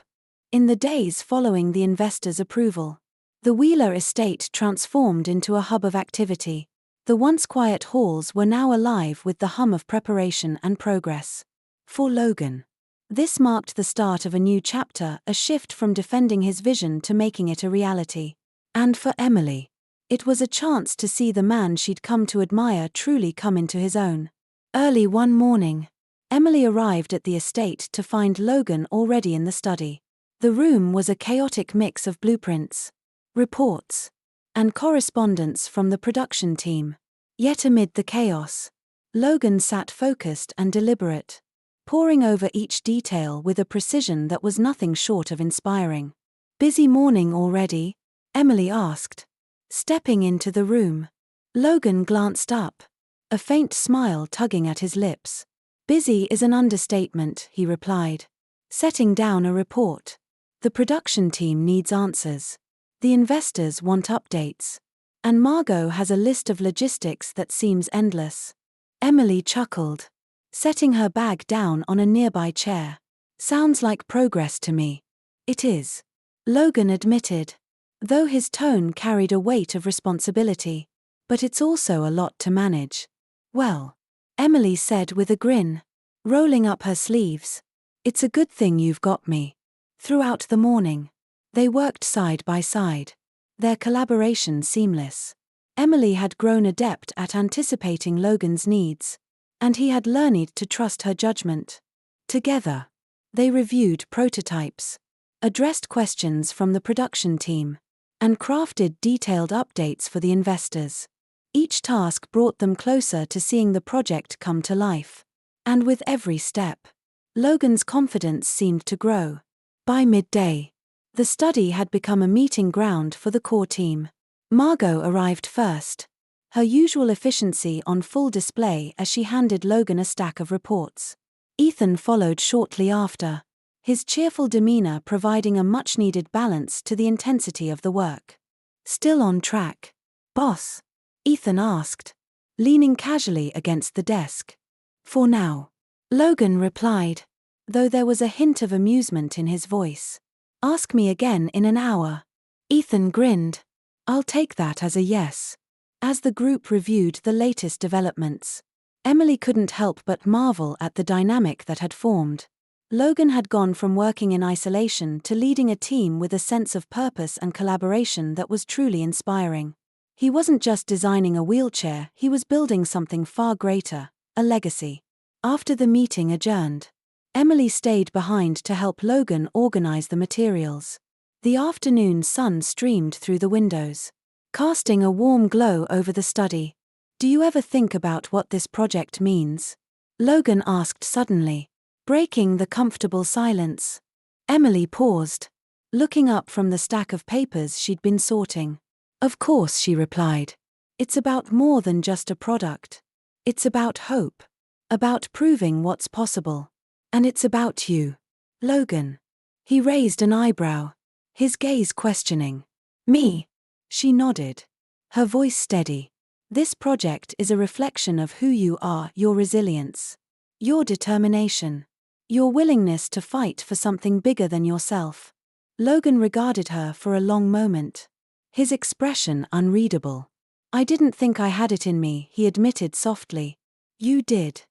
In the days following the investors' approval, the Wheeler estate transformed into a hub of activity. The once quiet halls were now alive with the hum of preparation and progress. For Logan, this marked the start of a new chapter, a shift from defending his vision to making it a reality. And for Emily, it was a chance to see the man she'd come to admire truly come into his own. Early one morning, Emily arrived at the estate to find Logan already in the study. The room was a chaotic mix of blueprints, reports, and correspondence from the production team. Yet amid the chaos, Logan sat focused and deliberate, poring over each detail with a precision that was nothing short of inspiring. "Busy morning already?" Emily asked, stepping into the room. Logan glanced up, a faint smile tugging at his lips. "Busy is an understatement," he replied, setting down a report. "The production team needs answers. The investors want updates. And Margot has a list of logistics that seems endless." Emily chuckled, setting her bag down on a nearby chair. "Sounds like progress to me." "It is," Logan admitted, though his tone carried a weight of responsibility. "But it's also a lot to manage." "Well," Emily said with a grin, rolling up her sleeves, "it's a good thing you've got me." Throughout the morning, they worked side by side, their collaboration seamless. Emily had grown adept at anticipating Logan's needs, and he had learned to trust her judgment. Together, they reviewed prototypes, addressed questions from the production team, and crafted detailed updates for the investors. Each task brought them closer to seeing the project come to life. And with every step, Logan's confidence seemed to grow. By midday, the study had become a meeting ground for the core team. Margot arrived first, her usual efficiency on full display as she handed Logan a stack of reports. Ethan followed shortly after, his cheerful demeanor providing a much-needed balance to the intensity of the work. "Still on track, boss?" Ethan asked, leaning casually against the desk. "For now," Logan replied, though there was a hint of amusement in his voice. "Ask me again in an hour." Ethan grinned. "I'll take that as a yes." As the group reviewed the latest developments, Emily couldn't help but marvel at the dynamic that had formed. Logan had gone from working in isolation to leading a team with a sense of purpose and collaboration that was truly inspiring. He wasn't just designing a wheelchair, he was building something far greater, a legacy. After the meeting adjourned, Emily stayed behind to help Logan organize the materials. The afternoon sun streamed through the windows, casting a warm glow over the study. "Do you ever think about what this project means?" Logan asked suddenly, breaking the comfortable silence. Emily paused, looking up from the stack of papers she'd been sorting. "Of course," she replied. "It's about more than just a product. It's about hope. About proving what's possible. And it's about you, Logan." He raised an eyebrow, his gaze questioning. "Me?" She nodded, her voice steady. "This project is a reflection of who you are, your resilience, your determination, your willingness to fight for something bigger than yourself." Logan regarded her for a long moment, his expression unreadable. "I didn't think I had it in me," he admitted softly. "You did,"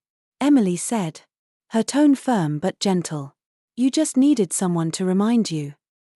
Emily said, her tone firm but gentle. "You just needed someone to remind you."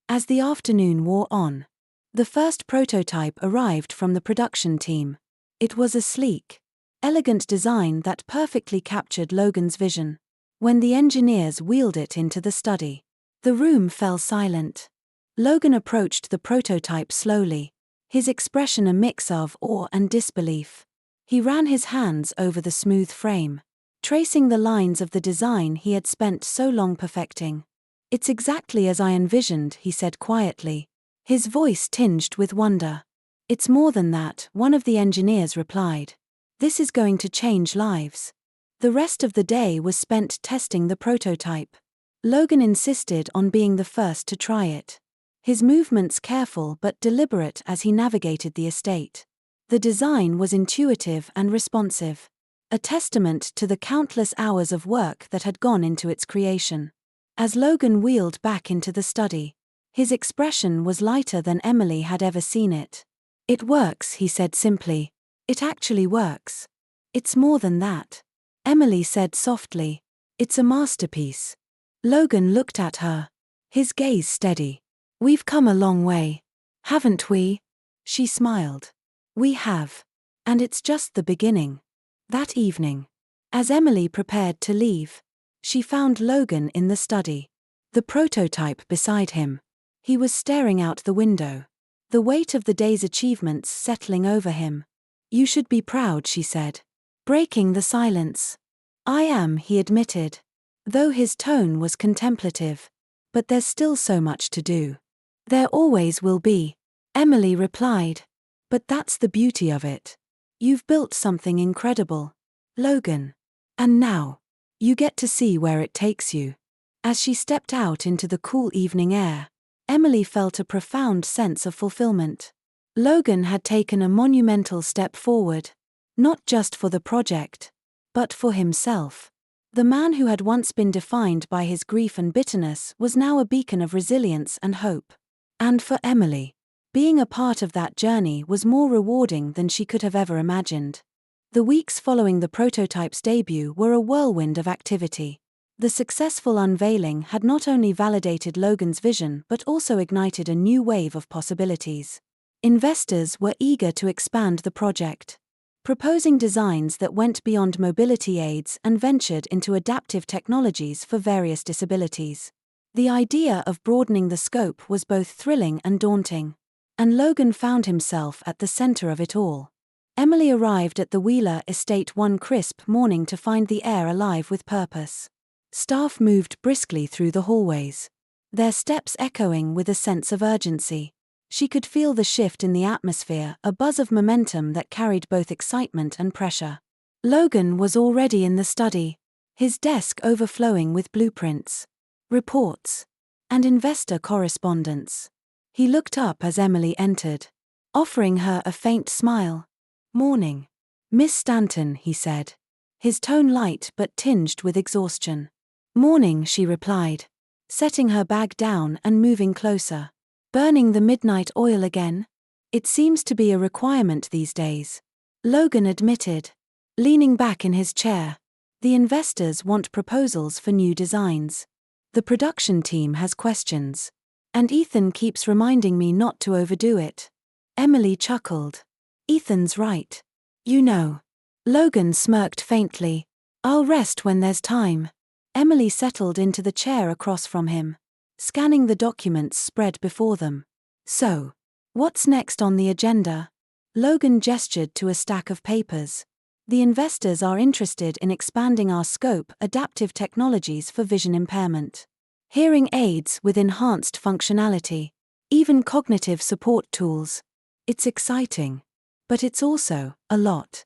As the afternoon wore on, the first prototype arrived from the production team. It was a sleek, elegant design that perfectly captured Logan's vision. When the engineers wheeled it into the study, the room fell silent. Logan approached the prototype slowly, his expression a mix of awe and disbelief. He ran his hands over the smooth frame, tracing the lines of the design he had spent so long perfecting. "It's exactly as I envisioned," he said quietly, his voice tinged with wonder. "It's more than that," one of the engineers replied. "This is going to change lives." The rest of the day was spent testing the prototype. Logan insisted on being the first to try it, his movements careful but deliberate as he navigated the estate. The design was intuitive and responsive, a testament to the countless hours of work that had gone into its creation. As Logan wheeled back into the study, his expression was lighter than Emily had ever seen it. "It works," he said simply. "It actually works. It's more than that," Emily said softly. "It's a masterpiece." Logan looked at her, his gaze steady. "We've come a long way, haven't we?" She smiled. "We have. And it's just the beginning." That evening, as Emily prepared to leave, she found Logan in the study, the prototype beside him. He was staring out the window, the weight of the day's achievements settling over him. "You should be proud," she said, breaking the silence. "I am," he admitted, though his tone was contemplative. "But there's still so much to do." "There always will be," Emily replied. "But that's the beauty of it. You've built something incredible, Logan. And now, you get to see where it takes you." As she stepped out into the cool evening air, Emily felt a profound sense of fulfillment. Logan had taken a monumental step forward, not just for the project, but for himself. The man who had once been defined by his grief and bitterness was now a beacon of resilience and hope. And for Emily, being a part of that journey was more rewarding than she could have ever imagined. The weeks following the prototype's debut were a whirlwind of activity. The successful unveiling had not only validated Logan's vision but also ignited a new wave of possibilities. Investors were eager to expand the project, proposing designs that went beyond mobility aids and ventured into adaptive technologies for various disabilities. The idea of broadening the scope was both thrilling and daunting, and Logan found himself at the center of it all. Emily arrived at the Wheeler estate one crisp morning to find the air alive with purpose. Staff moved briskly through the hallways, their steps echoing with a sense of urgency. She could feel the shift in the atmosphere, a buzz of momentum that carried both excitement and pressure. Logan was already in the study, his desk overflowing with blueprints, reports, and investor correspondence. He looked up as Emily entered, offering her a faint smile. "Morning, Miss Stanton," he said, his tone light but tinged with exhaustion. "Morning," she replied, setting her bag down and moving closer. "Burning the midnight oil again? It seems to be a requirement these days," Logan admitted, leaning back in his chair. "The investors want proposals for new designs. The production team has questions. And Ethan keeps reminding me not to overdo it. Emily chuckled. Ethan's right. You know. Logan smirked faintly. I'll rest when there's time. Emily settled into the chair across from him, scanning the documents spread before them. So, what's next on the agenda? Logan gestured to a stack of papers. The investors are interested in expanding our scope, adaptive technologies for vision impairment, hearing aids with enhanced functionality, even cognitive support tools. It's exciting. But it's also a lot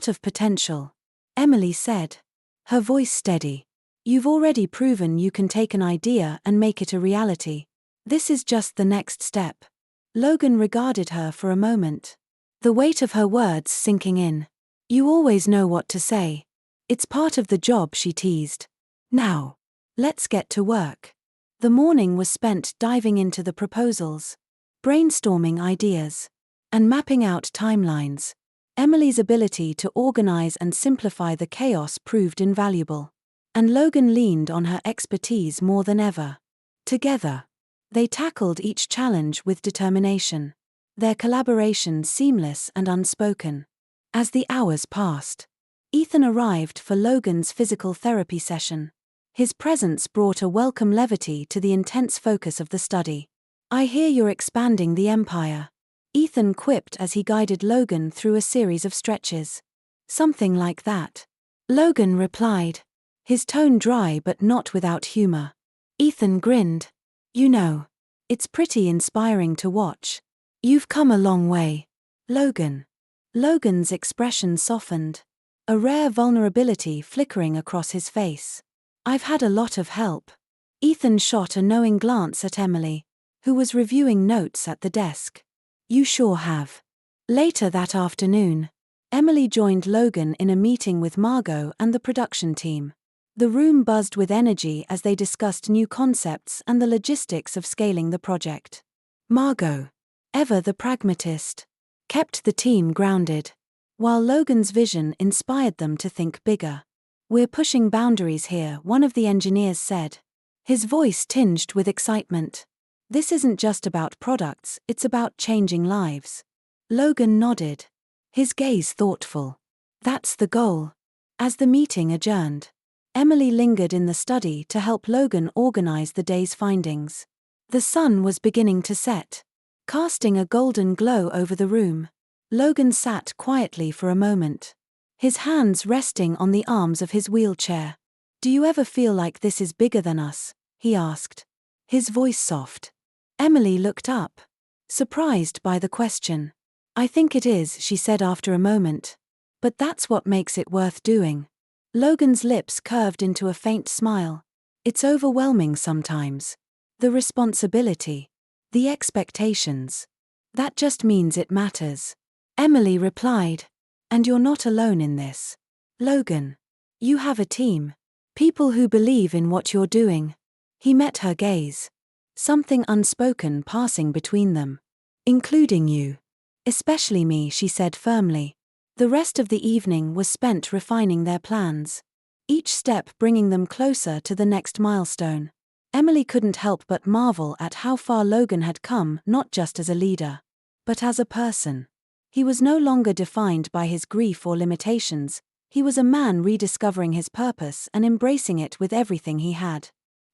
of potential, Emily said, her voice steady. You've already proven you can take an idea and make it a reality. This is just the next step. Logan regarded her for a moment, the weight of her words sinking in. You always know what to say. It's part of the job, she teased. Now, let's get to work. The morning was spent diving into the proposals, brainstorming ideas, and mapping out timelines. Emily's ability to organize and simplify the chaos proved invaluable, and Logan leaned on her expertise more than ever. Together, they tackled each challenge with determination, their collaboration seamless and unspoken. As the hours passed, Ethan arrived for Logan's physical therapy session. His presence brought a welcome levity to the intense focus of the study. I hear you're expanding the empire, Ethan quipped as he guided Logan through a series of stretches. Something like that, Logan replied, his tone dry but not without humor. Ethan grinned. You know, it's pretty inspiring to watch. You've come a long way, Logan. Logan's expression softened, a rare vulnerability flickering across his face. I've had a lot of help. Ethan shot a knowing glance at Emily, who was reviewing notes at the desk. You sure have. Later that afternoon, Emily joined Logan in a meeting with Margot and the production team. The room buzzed with energy as they discussed new concepts and the logistics of scaling the project. Margot, ever the pragmatist, kept the team grounded, while Logan's vision inspired them to think bigger. We're pushing boundaries here, one of the engineers said, his voice tinged with excitement. This isn't just about products, it's about changing lives. Logan nodded, his gaze thoughtful. That's the goal. As the meeting adjourned, Emily lingered in the study to help Logan organize the day's findings. The sun was beginning to set, casting a golden glow over the room. Logan sat quietly for a moment, his hands resting on the arms of his wheelchair. Do you ever feel like this is bigger than us? He asked, his voice soft. Emily looked up, surprised by the question. I think it is, she said after a moment. But that's what makes it worth doing. Logan's lips curved into a faint smile. It's overwhelming sometimes. The responsibility, the expectations. That just means it matters. Emily replied. And you're not alone in this, Logan. You have a team. People who believe in what you're doing. He met her gaze, something unspoken passing between them. Including you. Especially me, she said firmly. The rest of the evening was spent refining their plans, each step bringing them closer to the next milestone. Emily couldn't help but marvel at how far Logan had come, not just as a leader, but as a person. He was no longer defined by his grief or limitations. He was a man rediscovering his purpose and embracing it with everything he had.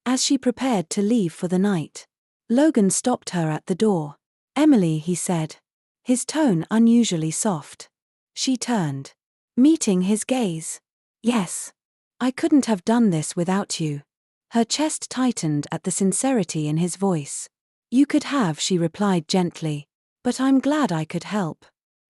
As she prepared to leave for the night, Logan stopped her at the door. Emily, he said, his tone unusually soft. She turned, meeting his gaze. Yes. I couldn't have done this without you. Her chest tightened at the sincerity in his voice. You could have, she replied gently, but I'm glad I could help.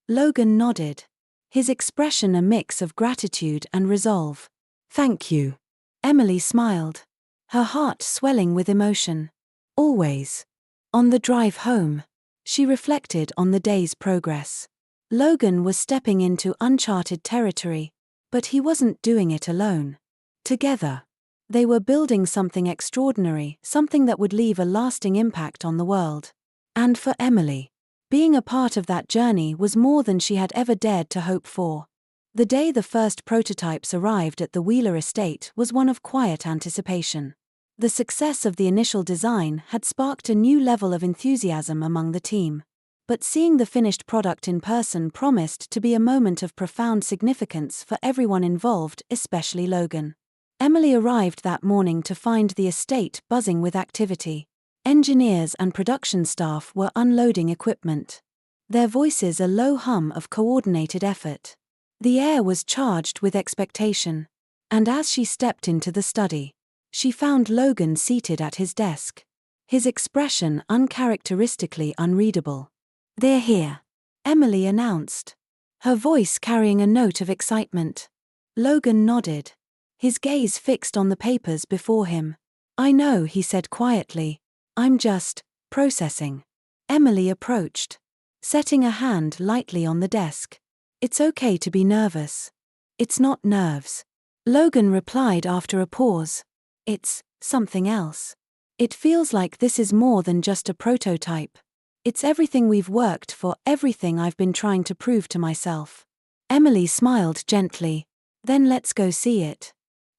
Logan nodded, his expression a mix of gratitude and resolve. Thank you. Emily smiled, her heart swelling with emotion. Always. On the drive home, she reflected on the day's progress. Logan was stepping into uncharted territory, but he wasn't doing it alone. Together, they were building something extraordinary, something that would leave a lasting impact on the world. And for Emily, being a part of that journey was more than she had ever dared to hope for. The day the first prototypes arrived at the Wheeler estate was one of quiet anticipation. The success of the initial design had sparked a new level of enthusiasm among the team. But seeing the finished product in person promised to be a moment of profound significance for everyone involved, especially Logan. Emily arrived that morning to find the estate buzzing with activity. Engineers and production staff were unloading equipment, their voices a low hum of coordinated effort. The air was charged with expectation. And as she stepped into the study, she found Logan seated at his desk, his expression uncharacteristically unreadable. "They're here," Emily announced, her voice carrying a note of excitement. Logan nodded, his gaze fixed on the papers before him. "I know," he said quietly. "I'm just processing." Emily approached, setting a hand lightly on the desk. "It's okay to be nervous. It's not nerves," Logan replied after a pause. "It's something else. It feels like this is more than just a prototype. It's everything we've worked for, everything I've been trying to prove to myself." Emily smiled gently. "Then let's go see it."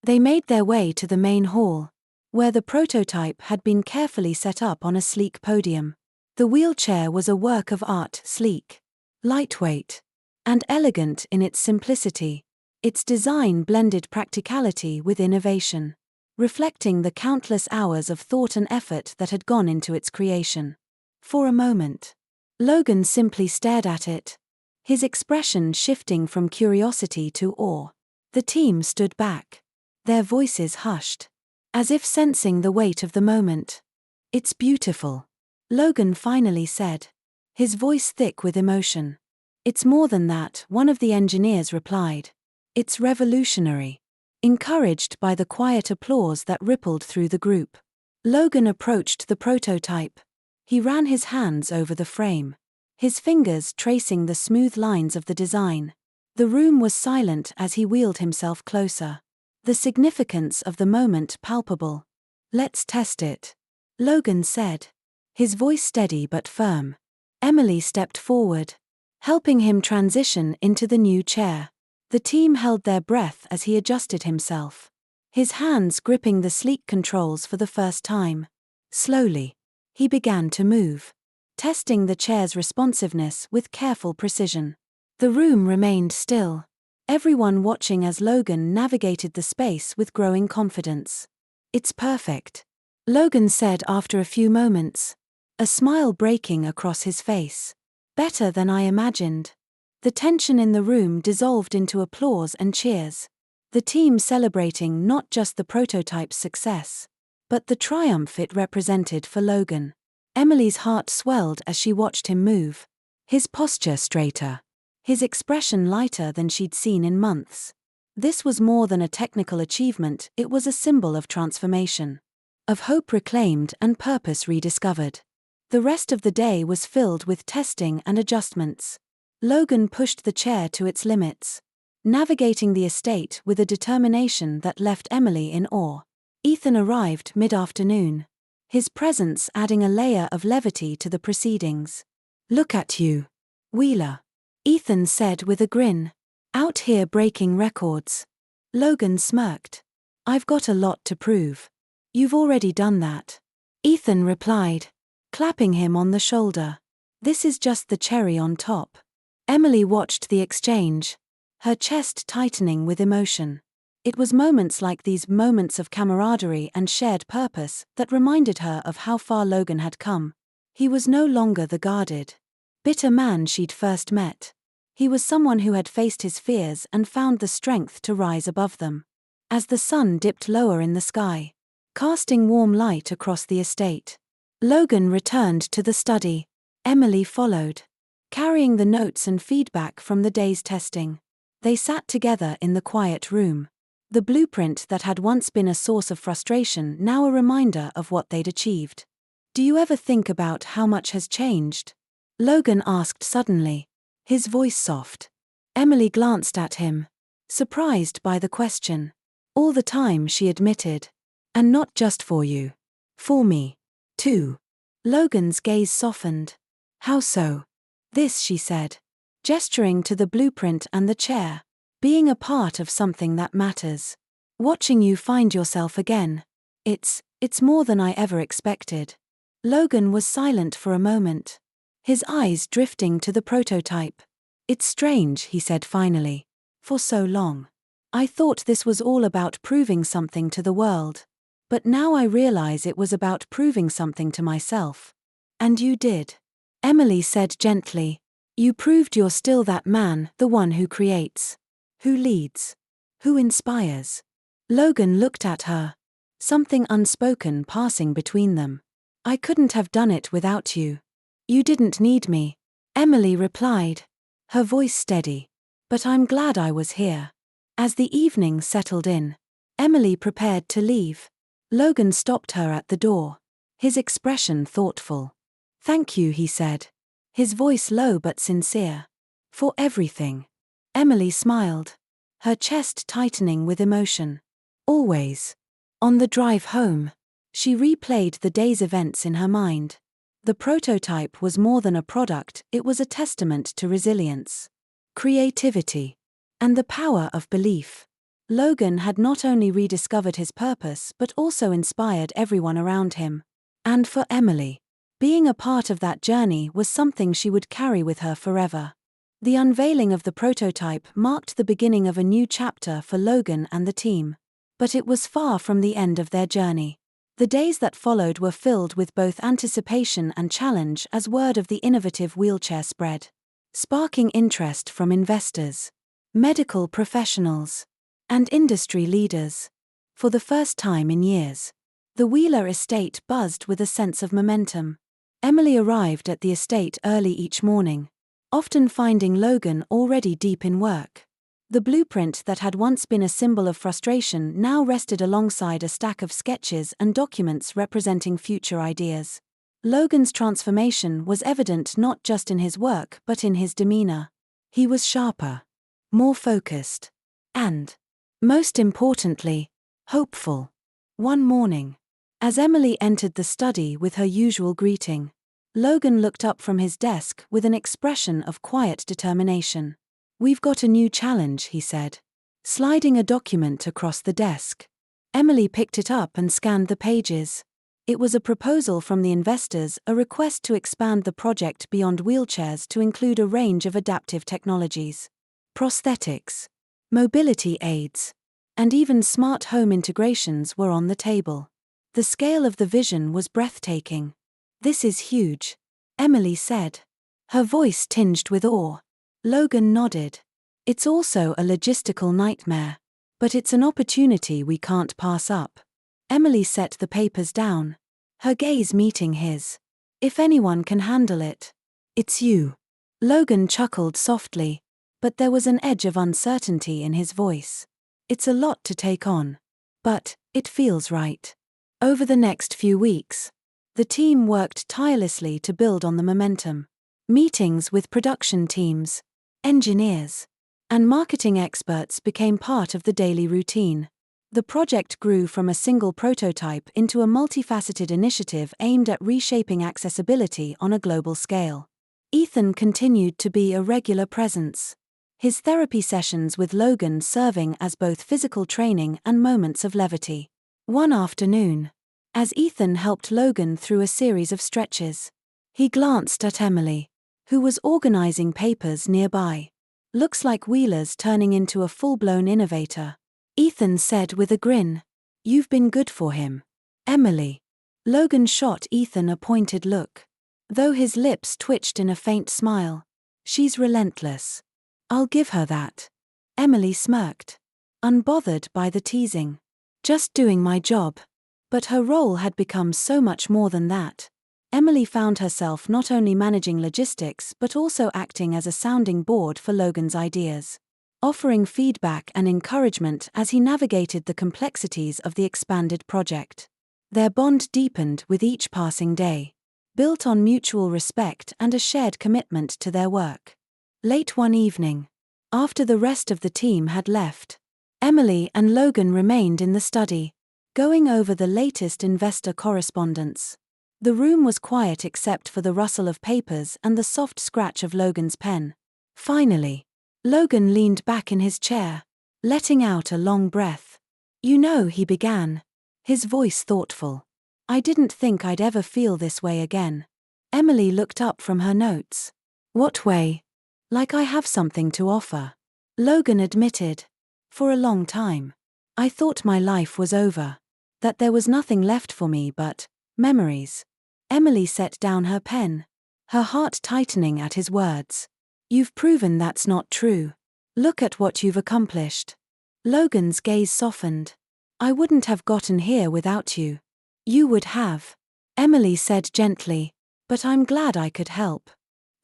They made their way to the main hall, where the prototype had been carefully set up on a sleek podium. The wheelchair was a work of art, sleek, lightweight, and elegant in its simplicity. Its design blended practicality with innovation, reflecting the countless hours of thought and effort that had gone into its creation. For a moment, Logan simply stared at it, his expression shifting from curiosity to awe. The team stood back, their voices hushed, as if sensing the weight of the moment. "It's beautiful," Logan finally said, his voice thick with emotion. "It's more than that," one of the engineers replied. "It's revolutionary." Encouraged by the quiet applause that rippled through the group, Logan approached the prototype. He ran his hands over the frame, his fingers tracing the smooth lines of the design. The room was silent as he wheeled himself closer, the significance of the moment palpable. "Let's test it," Logan said, his voice steady but firm. Emily stepped forward, helping him transition into the new chair. The team held their breath as he adjusted himself, his hands gripping the sleek controls for the first time. Slowly, he began to move, testing the chair's responsiveness with careful precision. The room remained still, everyone watching as Logan navigated the space with growing confidence. "It's perfect," Logan said after a few moments, a smile breaking across his face. "Better than I imagined." The tension in the room dissolved into applause and cheers, the team celebrating not just the prototype's success, but the triumph it represented for Logan. Emily's heart swelled as she watched him move, his posture straighter, his expression lighter than she'd seen in months. This was more than a technical achievement, it was a symbol of transformation, of hope reclaimed and purpose rediscovered. The rest of the day was filled with testing and adjustments. Logan pushed the chair to its limits, navigating the estate with a determination that left Emily in awe. Ethan arrived mid-afternoon, his presence adding a layer of levity to the proceedings. "Look at you, Wheeler," Ethan said with a grin. "Out here breaking records." Logan smirked. "I've got a lot to prove." "You've already done that," Ethan replied, clapping him on the shoulder. "This is just the cherry on top." Emily watched the exchange, her chest tightening with emotion. It was moments like these, moments of camaraderie and shared purpose, that reminded her of how far Logan had come. He was no longer the guarded, bitter man she'd first met. He was someone who had faced his fears and found the strength to rise above them. As the sun dipped lower in the sky, casting warm light across the estate, Logan returned to the study. Emily followed, carrying the notes and feedback from the day's testing. They sat together in the quiet room, the blueprint that had once been a source of frustration now a reminder of what they'd achieved. "Do you ever think about how much has changed?" Logan asked suddenly, his voice soft. Emily glanced at him, surprised by the question. "All the time," she admitted. "And not just for you. For me, too." Logan's gaze softened. "How so?" "This," she said, gesturing to the blueprint and the chair. "Being a part of something that matters. Watching you find yourself again. It's It's more than I ever expected. Logan was silent for a moment, his eyes drifting to the prototype. It's strange, he said finally. For so long, I thought this was all about proving something to the world. But now I realize it was about proving something to myself. And you did. Emily said gently. You proved you're still that man, the one who creates, who leads, who inspires. Logan looked at her, something unspoken passing between them. I couldn't have done it without you. You didn't need me, Emily replied, her voice steady. But I'm glad I was here. As the evening settled in, Emily prepared to leave. Logan stopped her at the door, his expression thoughtful. Thank you, he said, his voice low but sincere. For everything. Emily smiled, her chest tightening with emotion. Always. On the drive home, she replayed the day's events in her mind. The prototype was more than a product, it was a testament to resilience, creativity, and the power of belief. Logan had not only rediscovered his purpose but also inspired everyone around him. And for Emily, being a part of that journey was something she would carry with her forever. The unveiling of the prototype marked the beginning of a new chapter for Logan and the team. But it was far from the end of their journey. The days that followed were filled with both anticipation and challenge as word of the innovative wheelchair spread, sparking interest from investors, medical professionals, and industry leaders. For the first time in years, the Wheeler estate buzzed with a sense of momentum. Emily arrived at the estate early each morning, often finding Logan already deep in work. The blueprint that had once been a symbol of frustration now rested alongside a stack of sketches and documents representing future ideas. Logan's transformation was evident not just in his work but in his demeanor. He was sharper, more focused, and, most importantly, hopeful. One morning, as Emily entered the study with her usual greeting, Logan looked up from his desk with an expression of quiet determination. We've got a new challenge, he said, sliding a document across the desk. Emily picked it up and scanned the pages. It was a proposal from the investors, a request to expand the project beyond wheelchairs to include a range of adaptive technologies, prosthetics, mobility aids, and even smart home integrations were on the table. The scale of the vision was breathtaking. This is huge, Emily said, her voice tinged with awe. Logan nodded. It's also a logistical nightmare. But it's an opportunity we can't pass up. Emily set the papers down, her gaze meeting his. If anyone can handle it, it's you. Logan chuckled softly, but there was an edge of uncertainty in his voice. It's a lot to take on. But it feels right. Over the next few weeks, the team worked tirelessly to build on the momentum. Meetings with production teams, engineers, and marketing experts became part of the daily routine. The project grew from a single prototype into a multifaceted initiative aimed at reshaping accessibility on a global scale. Ethan continued to be a regular presence, his therapy sessions with Logan serving as both physical training and moments of levity. One afternoon, as Ethan helped Logan through a series of stretches, he glanced at Emily, who was organizing papers nearby. Looks like Wheeler's turning into a full-blown innovator, Ethan said with a grin. You've been good for him, Emily. Logan shot Ethan a pointed look, though his lips twitched in a faint smile. She's relentless. I'll give her that. Emily smirked, unbothered by the teasing. Just doing my job. But her role had become so much more than that. Emily found herself not only managing logistics but also acting as a sounding board for Logan's ideas, offering feedback and encouragement as he navigated the complexities of the expanded project. Their bond deepened with each passing day, built on mutual respect and a shared commitment to their work. Late one evening, after the rest of the team had left, Emily and Logan remained in the study, going over the latest investor correspondence. The room was quiet except for the rustle of papers and the soft scratch of Logan's pen. Finally, Logan leaned back in his chair, letting out a long breath. You know, he began, his voice thoughtful. I didn't think I'd ever feel this way again. Emily looked up from her notes. What way? Like I have something to offer. Logan admitted. For a long time. I thought my life was over. That there was nothing left for me but memories. Emily set down her pen, her heart tightening at his words. You've proven that's not true. Look at what you've accomplished. Logan's gaze softened. I wouldn't have gotten here without you. You would have. Emily said gently. But I'm glad I could help.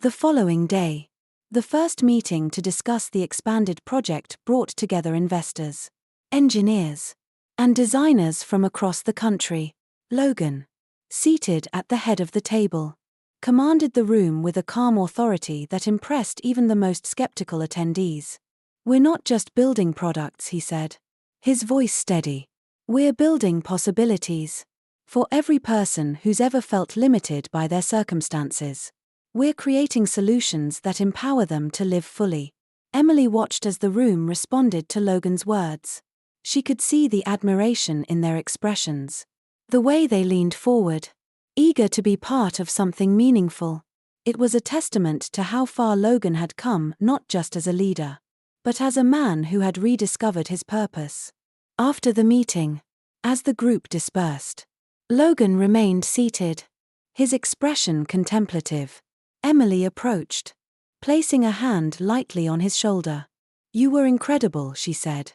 The following day. The first meeting to discuss the expanded project brought together investors, engineers, and designers from across the country. Logan, seated at the head of the table, commanded the room with a calm authority that impressed even the most skeptical attendees. We're not just building products, he said, his voice steady. We're building possibilities. For every person who's ever felt limited by their circumstances. We're creating solutions that empower them to live fully. Emily watched as the room responded to Logan's words. She could see the admiration in their expressions. The way they leaned forward, eager to be part of something meaningful. It was a testament to how far Logan had come, not just as a leader, but as a man who had rediscovered his purpose. After the meeting, as the group dispersed, Logan remained seated, his expression contemplative. Emily approached, placing a hand lightly on his shoulder. You were incredible, she said.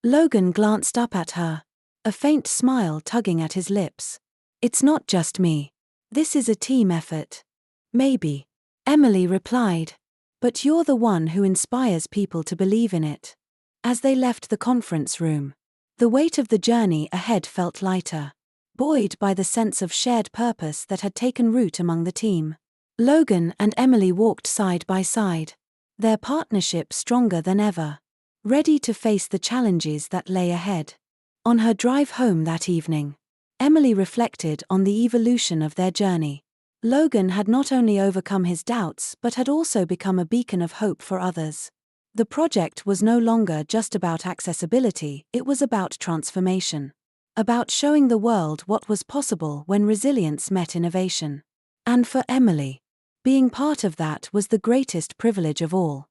Logan glanced up at her, a faint smile tugging at his lips. It's not just me. This is a team effort. Maybe. Emily replied. But you're the one who inspires people to believe in it. As they left the conference room, the weight of the journey ahead felt lighter, buoyed by the sense of shared purpose that had taken root among the team. Logan and Emily walked side by side, their partnership stronger than ever, ready to face the challenges that lay ahead. On her drive home that evening, Emily reflected on the evolution of their journey. Logan had not only overcome his doubts but had also become a beacon of hope for others. The project was no longer just about accessibility, it was about transformation. About showing the world what was possible when resilience met innovation. And for Emily, being part of that was the greatest privilege of all.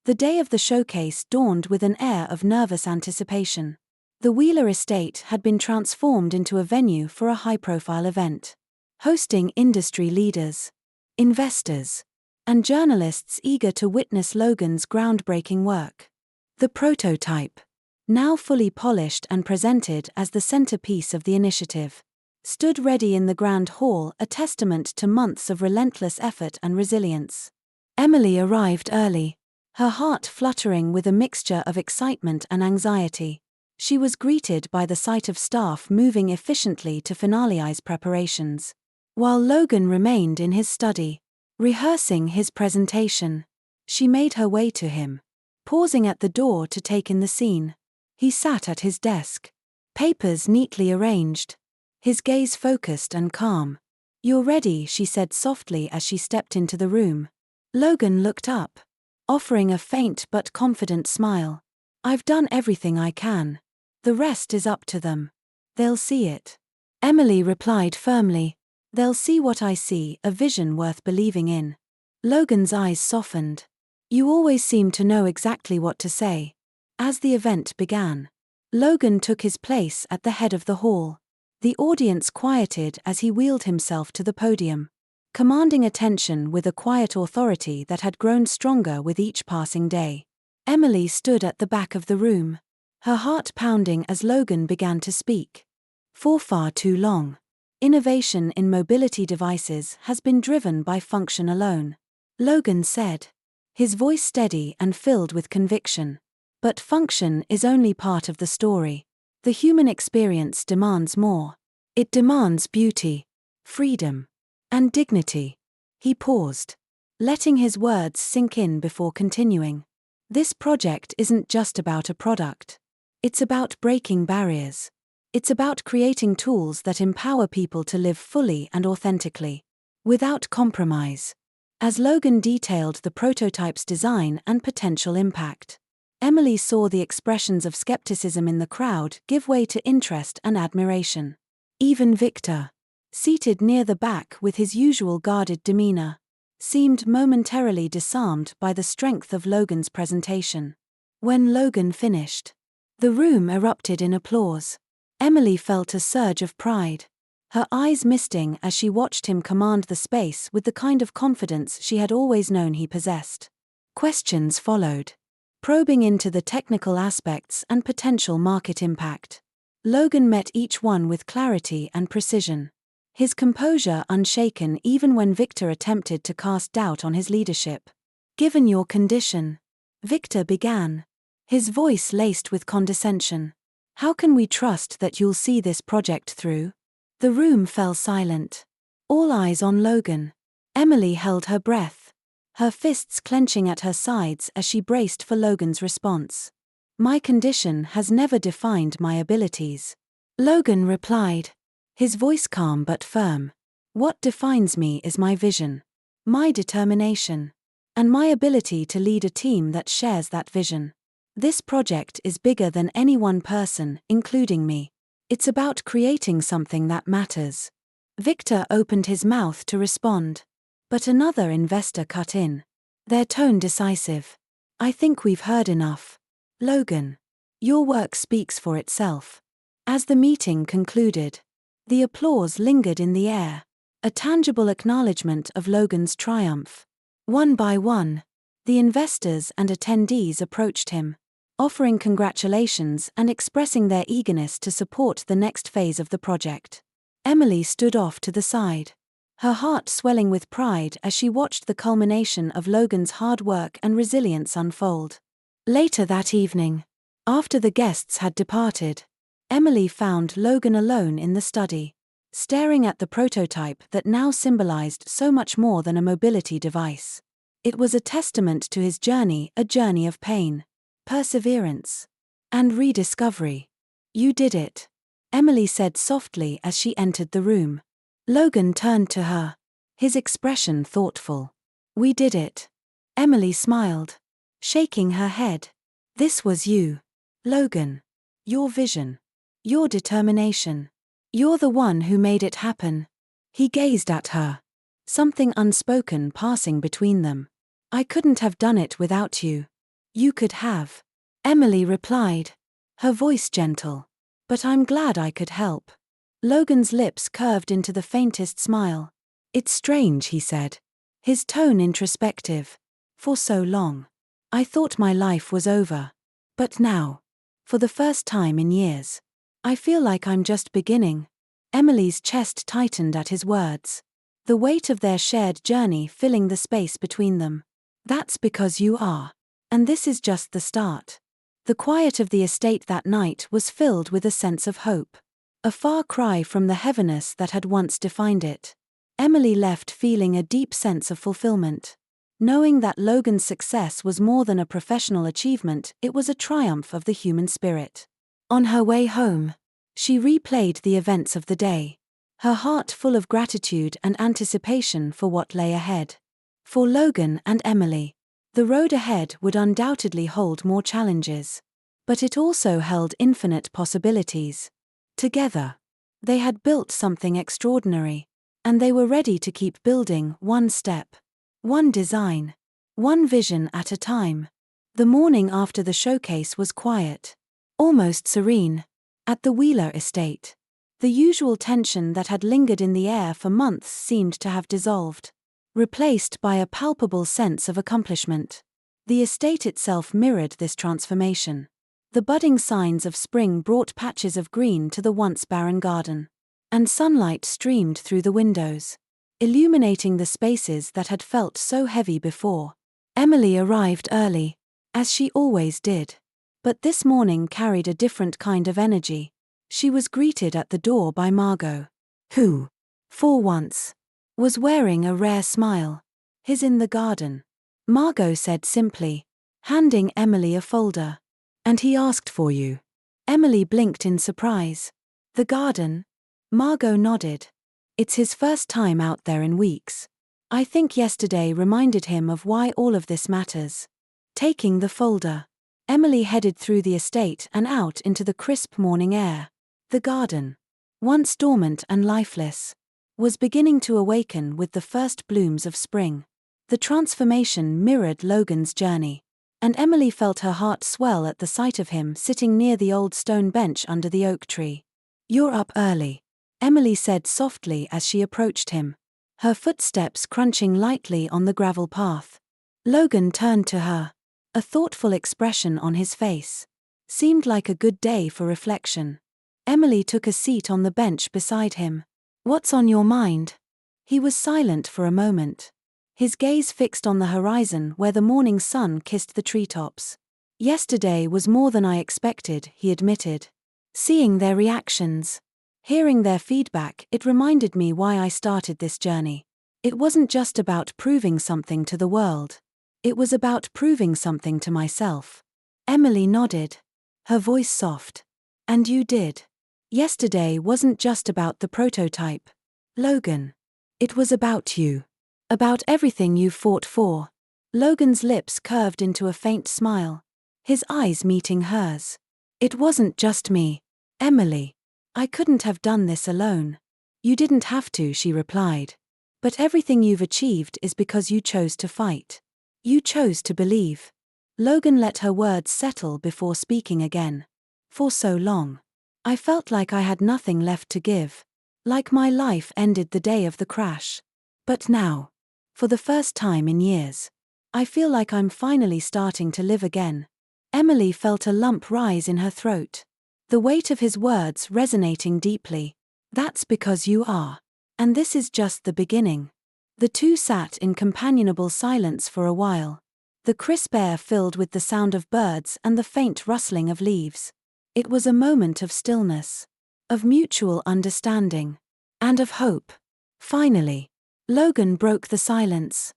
The day of the showcase dawned with an air of nervous anticipation. The Wheeler estate had been transformed into a venue for a high-profile event, hosting industry leaders, investors, and journalists eager to witness Logan's groundbreaking work. The prototype, now fully polished and presented as the centerpiece of the initiative, stood ready in the grand hall, a testament to months of relentless effort and resilience. Emily arrived early, her heart fluttering with a mixture of excitement and anxiety. She was greeted by the sight of staff moving efficiently to finalize preparations, while Logan remained in his study, rehearsing his presentation. She made her way to him, pausing at the door to take in the scene. He sat at his desk, papers neatly arranged, his gaze focused and calm. You're ready, she said softly as she stepped into the room. Logan looked up, offering a faint but confident smile. I've done everything I can. The rest is up to them. They'll see it. Emily replied firmly. They'll see what I see, a vision worth believing in. Logan's eyes softened. You always seem to know exactly what to say. As the event began, Logan took his place at the head of the hall. The audience quieted as he wheeled himself to the podium, commanding attention with a quiet authority that had grown stronger with each passing day. Emily stood at the back of the room, her heart pounding as Logan began to speak. For far too long, innovation in mobility devices has been driven by function alone, Logan said, his voice steady and filled with conviction. But function is only part of the story. The human experience demands more. It demands beauty, freedom, and dignity. He paused, letting his words sink in before continuing. This project isn't just about a product. It's about breaking barriers. It's about creating tools that empower people to live fully and authentically, without compromise. As Logan detailed the prototype's design and potential impact, Emily saw the expressions of skepticism in the crowd give way to interest and admiration. Even Victor, seated near the back with his usual guarded demeanor, seemed momentarily disarmed by the strength of Logan's presentation. When Logan finished, the room erupted in applause. Emily felt a surge of pride, her eyes misting as she watched him command the space with the kind of confidence she had always known he possessed. Questions followed, probing into the technical aspects and potential market impact. Logan met each one with clarity and precision, his composure unshaken even when Victor attempted to cast doubt on his leadership. "Given your condition," Victor began, his voice laced with condescension, "how can we trust that you'll see this project through?" The room fell silent, all eyes on Logan. Emily held her breath, her fists clenching at her sides as she braced for Logan's response. "My condition has never defined my abilities," Logan replied, his voice calm but firm. "What defines me is my vision, my determination, and my ability to lead a team that shares that vision. This project is bigger than any one person, including me. It's about creating something that matters." Victor opened his mouth to respond, but another investor cut in, their tone decisive. "I think we've heard enough. Logan, your work speaks for itself." As the meeting concluded, the applause lingered in the air, a tangible acknowledgement of Logan's triumph. One by one, the investors and attendees approached him, offering congratulations and expressing their eagerness to support the next phase of the project. Emily stood off to the side, her heart swelling with pride as she watched the culmination of Logan's hard work and resilience unfold. Later that evening, after the guests had departed, Emily found Logan alone in the study, staring at the prototype that now symbolized so much more than a mobility device. It was a testament to his journey, a journey of pain, perseverance, and rediscovery. "You did it," Emily said softly as she entered the room. Logan turned to her, his expression thoughtful. "We did it." Emily smiled, shaking her head. "This was you, Logan. Your vision. Your determination. You're the one who made it happen." He gazed at her, something unspoken passing between them. "I couldn't have done it without you." "You could have," Emily replied, her voice gentle. "But I'm glad I could help." Logan's lips curved into the faintest smile. "It's strange," he said, his tone introspective. "For so long, I thought my life was over. But now, for the first time in years, I feel like I'm just beginning." Emily's chest tightened at his words, the weight of their shared journey filling the space between them. "That's because you are. And this is just the start." The quiet of the estate that night was filled with a sense of hope, a far cry from the heaviness that had once defined it. Emily left feeling a deep sense of fulfillment. Knowing that Logan's success was more than a professional achievement, it was a triumph of the human spirit. On her way home, she replayed the events of the day, her heart full of gratitude and anticipation for what lay ahead. For Logan and Emily, the road ahead would undoubtedly hold more challenges, but it also held infinite possibilities. Together, they had built something extraordinary, and they were ready to keep building, one step, one design, one vision at a time. The morning after the showcase was quiet, almost serene, at the Wheeler estate. The usual tension that had lingered in the air for months seemed to have dissolved, replaced by a palpable sense of accomplishment. The estate itself mirrored this transformation. The budding signs of spring brought patches of green to the once barren garden, and sunlight streamed through the windows, illuminating the spaces that had felt so heavy before. Emily arrived early, as she always did, but this morning carried a different kind of energy. She was greeted at the door by Margot, who, for once, was wearing a rare smile. "He's in the garden," Margot said simply, handing Emily a folder. "And he asked for you." Emily blinked in surprise. "The garden?" Margot nodded. "It's his first time out there in weeks. I think yesterday reminded him of why all of this matters." Taking the folder, Emily headed through the estate and out into the crisp morning air. The garden, once dormant and lifeless, was beginning to awaken with the first blooms of spring. The transformation mirrored Logan's journey, and Emily felt her heart swell at the sight of him sitting near the old stone bench under the oak tree. "You're up early," Emily said softly as she approached him, her footsteps crunching lightly on the gravel path. Logan turned to her, a thoughtful expression on his face. Seemed like a good day for reflection. Emily took a seat on the bench beside him. "What's on your mind?" He was silent for a moment, his gaze fixed on the horizon where the morning sun kissed the treetops. "Yesterday was more than I expected," he admitted. "Seeing their reactions, hearing their feedback, it reminded me why I started this journey. It wasn't just about proving something to the world. It was about proving something to myself." Emily nodded, her voice soft. "And you did. Yesterday wasn't just about the prototype, Logan. It was about you. About everything you fought for." Logan's lips curved into a faint smile, his eyes meeting hers. "It wasn't just me, Emily. I couldn't have done this alone." "You didn't have to," she replied. "But everything you've achieved is because you chose to fight. You chose to believe." Logan let her words settle before speaking again. "For so long, I felt like I had nothing left to give. Like my life ended the day of the crash. But now, for the first time in years, I feel like I'm finally starting to live again." Emily felt a lump rise in her throat, the weight of his words resonating deeply. "That's because you are. And this is just the beginning." The two sat in companionable silence for a while, the crisp air filled with the sound of birds and the faint rustling of leaves. It was a moment of stillness, of mutual understanding, and of hope. Finally, Logan broke the silence.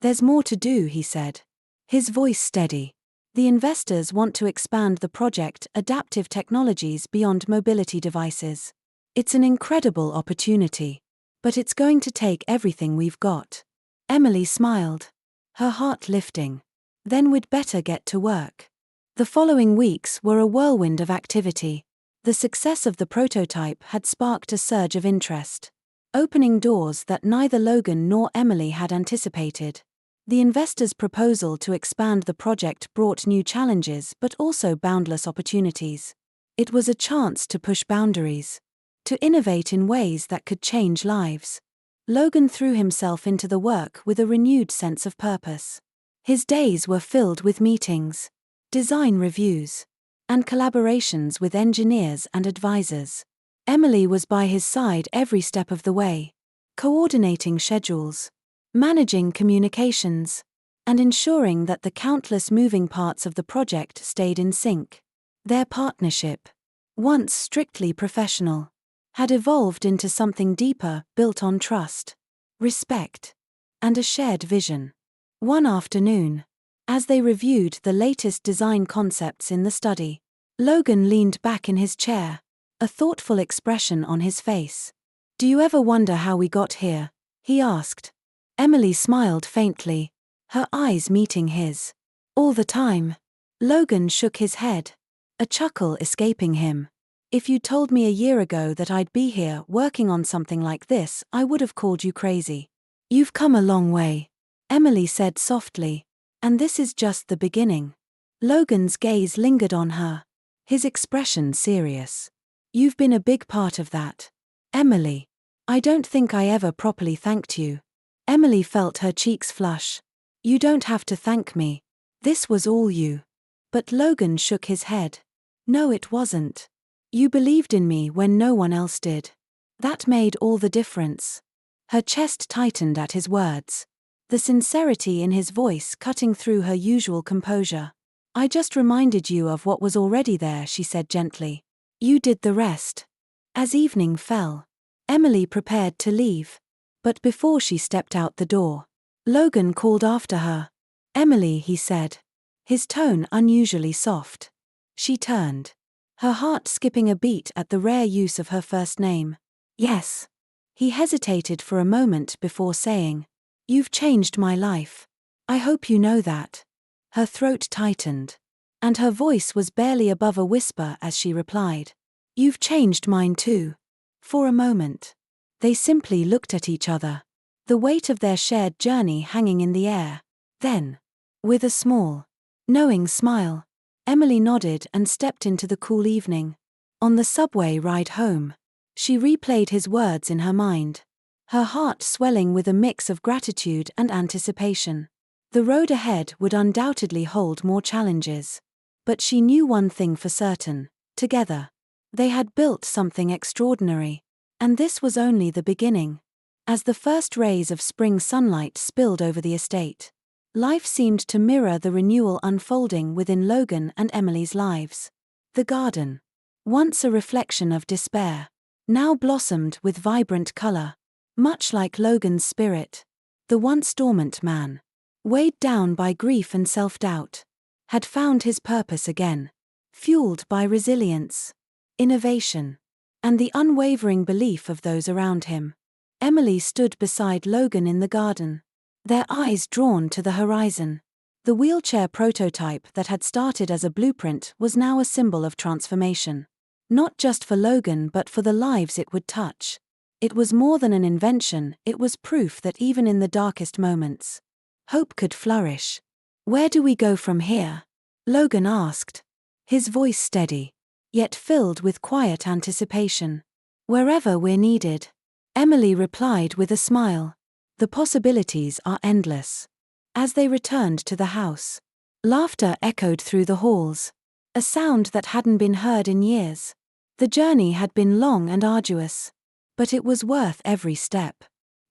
"There's more to do," he said, his voice steady. "The investors want to expand the project Adaptive Technologies beyond mobility devices. It's an incredible opportunity, but it's going to take everything we've got." Emily smiled, her heart lifting. "Then we'd better get to work." The following weeks were a whirlwind of activity. The success of the prototype had sparked a surge of interest, opening doors that neither Logan nor Emily had anticipated. The investors' proposal to expand the project brought new challenges but also boundless opportunities. It was a chance to push boundaries, to innovate in ways that could change lives. Logan threw himself into the work with a renewed sense of purpose. His days were filled with meetings, design reviews, and collaborations with engineers and advisors. Emily was by his side every step of the way, coordinating schedules, managing communications, and ensuring that the countless moving parts of the project stayed in sync. Their partnership, once strictly professional, had evolved into something deeper, built on trust, respect, and a shared vision. One afternoon, as they reviewed the latest design concepts in the study, Logan leaned back in his chair, a thoughtful expression on his face. "Do you ever wonder how we got here?" he asked. Emily smiled faintly, her eyes meeting his. "All the time." Logan shook his head, a chuckle escaping him. "If you'd told me a year ago that I'd be here working on something like this, I would have called you crazy." "You've come a long way," Emily said softly, "and this is just the beginning." Logan's gaze lingered on her, his expression serious. "You've been a big part of that, Emily. I don't think I ever properly thanked you." Emily felt her cheeks flush. "You don't have to thank me. This was all you." But Logan shook his head. "No, it wasn't. You believed in me when no one else did. That made all the difference." Her chest tightened at his words, the sincerity in his voice cutting through her usual composure. "I just reminded you of what was already there," she said gently. "You did the rest." As evening fell, Emily prepared to leave. But before she stepped out the door, Logan called after her. "Emily," he said, his tone unusually soft. She turned, her heart skipping a beat at the rare use of her first name. "Yes." He hesitated for a moment before saying, "You've changed my life. I hope you know that." Her throat tightened, and her voice was barely above a whisper as she replied, "You've changed mine too." For a moment, They simply looked at each other, the weight of their shared journey hanging in the air. Then, with a small, knowing smile, Emily nodded and stepped into the cool evening. On the subway ride home, she replayed his words in her mind, her heart swelling with a mix of gratitude and anticipation. The road ahead would undoubtedly hold more challenges. But she knew one thing for certain: together, they had built something extraordinary. And this was only the beginning. As the first rays of spring sunlight spilled over the estate, life seemed to mirror the renewal unfolding within Logan and Emily's lives. The garden, once a reflection of despair, now blossomed with vibrant color. Much like Logan's spirit, the once dormant man, weighed down by grief and self-doubt, had found his purpose again, fueled by resilience, innovation, and the unwavering belief of those around him. Emily stood beside Logan in the garden, their eyes drawn to the horizon. The wheelchair prototype that had started as a blueprint was now a symbol of transformation. Not just for Logan but for the lives it would touch. It was more than an invention, it was proof that even in the darkest moments, hope could flourish. "Where do we go from here?" Logan asked, his voice steady, yet filled with quiet anticipation. "Wherever we're needed," Emily replied with a smile. "The possibilities are endless." As they returned to the house, laughter echoed through the halls, a sound that hadn't been heard in years. The journey had been long and arduous, but it was worth every step.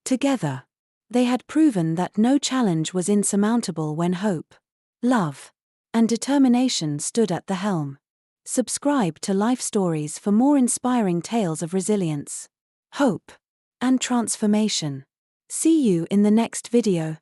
Together, they had proven that no challenge was insurmountable when hope, love, and determination stood at the helm. Subscribe to Life Stories for more inspiring tales of resilience, hope, and transformation. See you in the next video.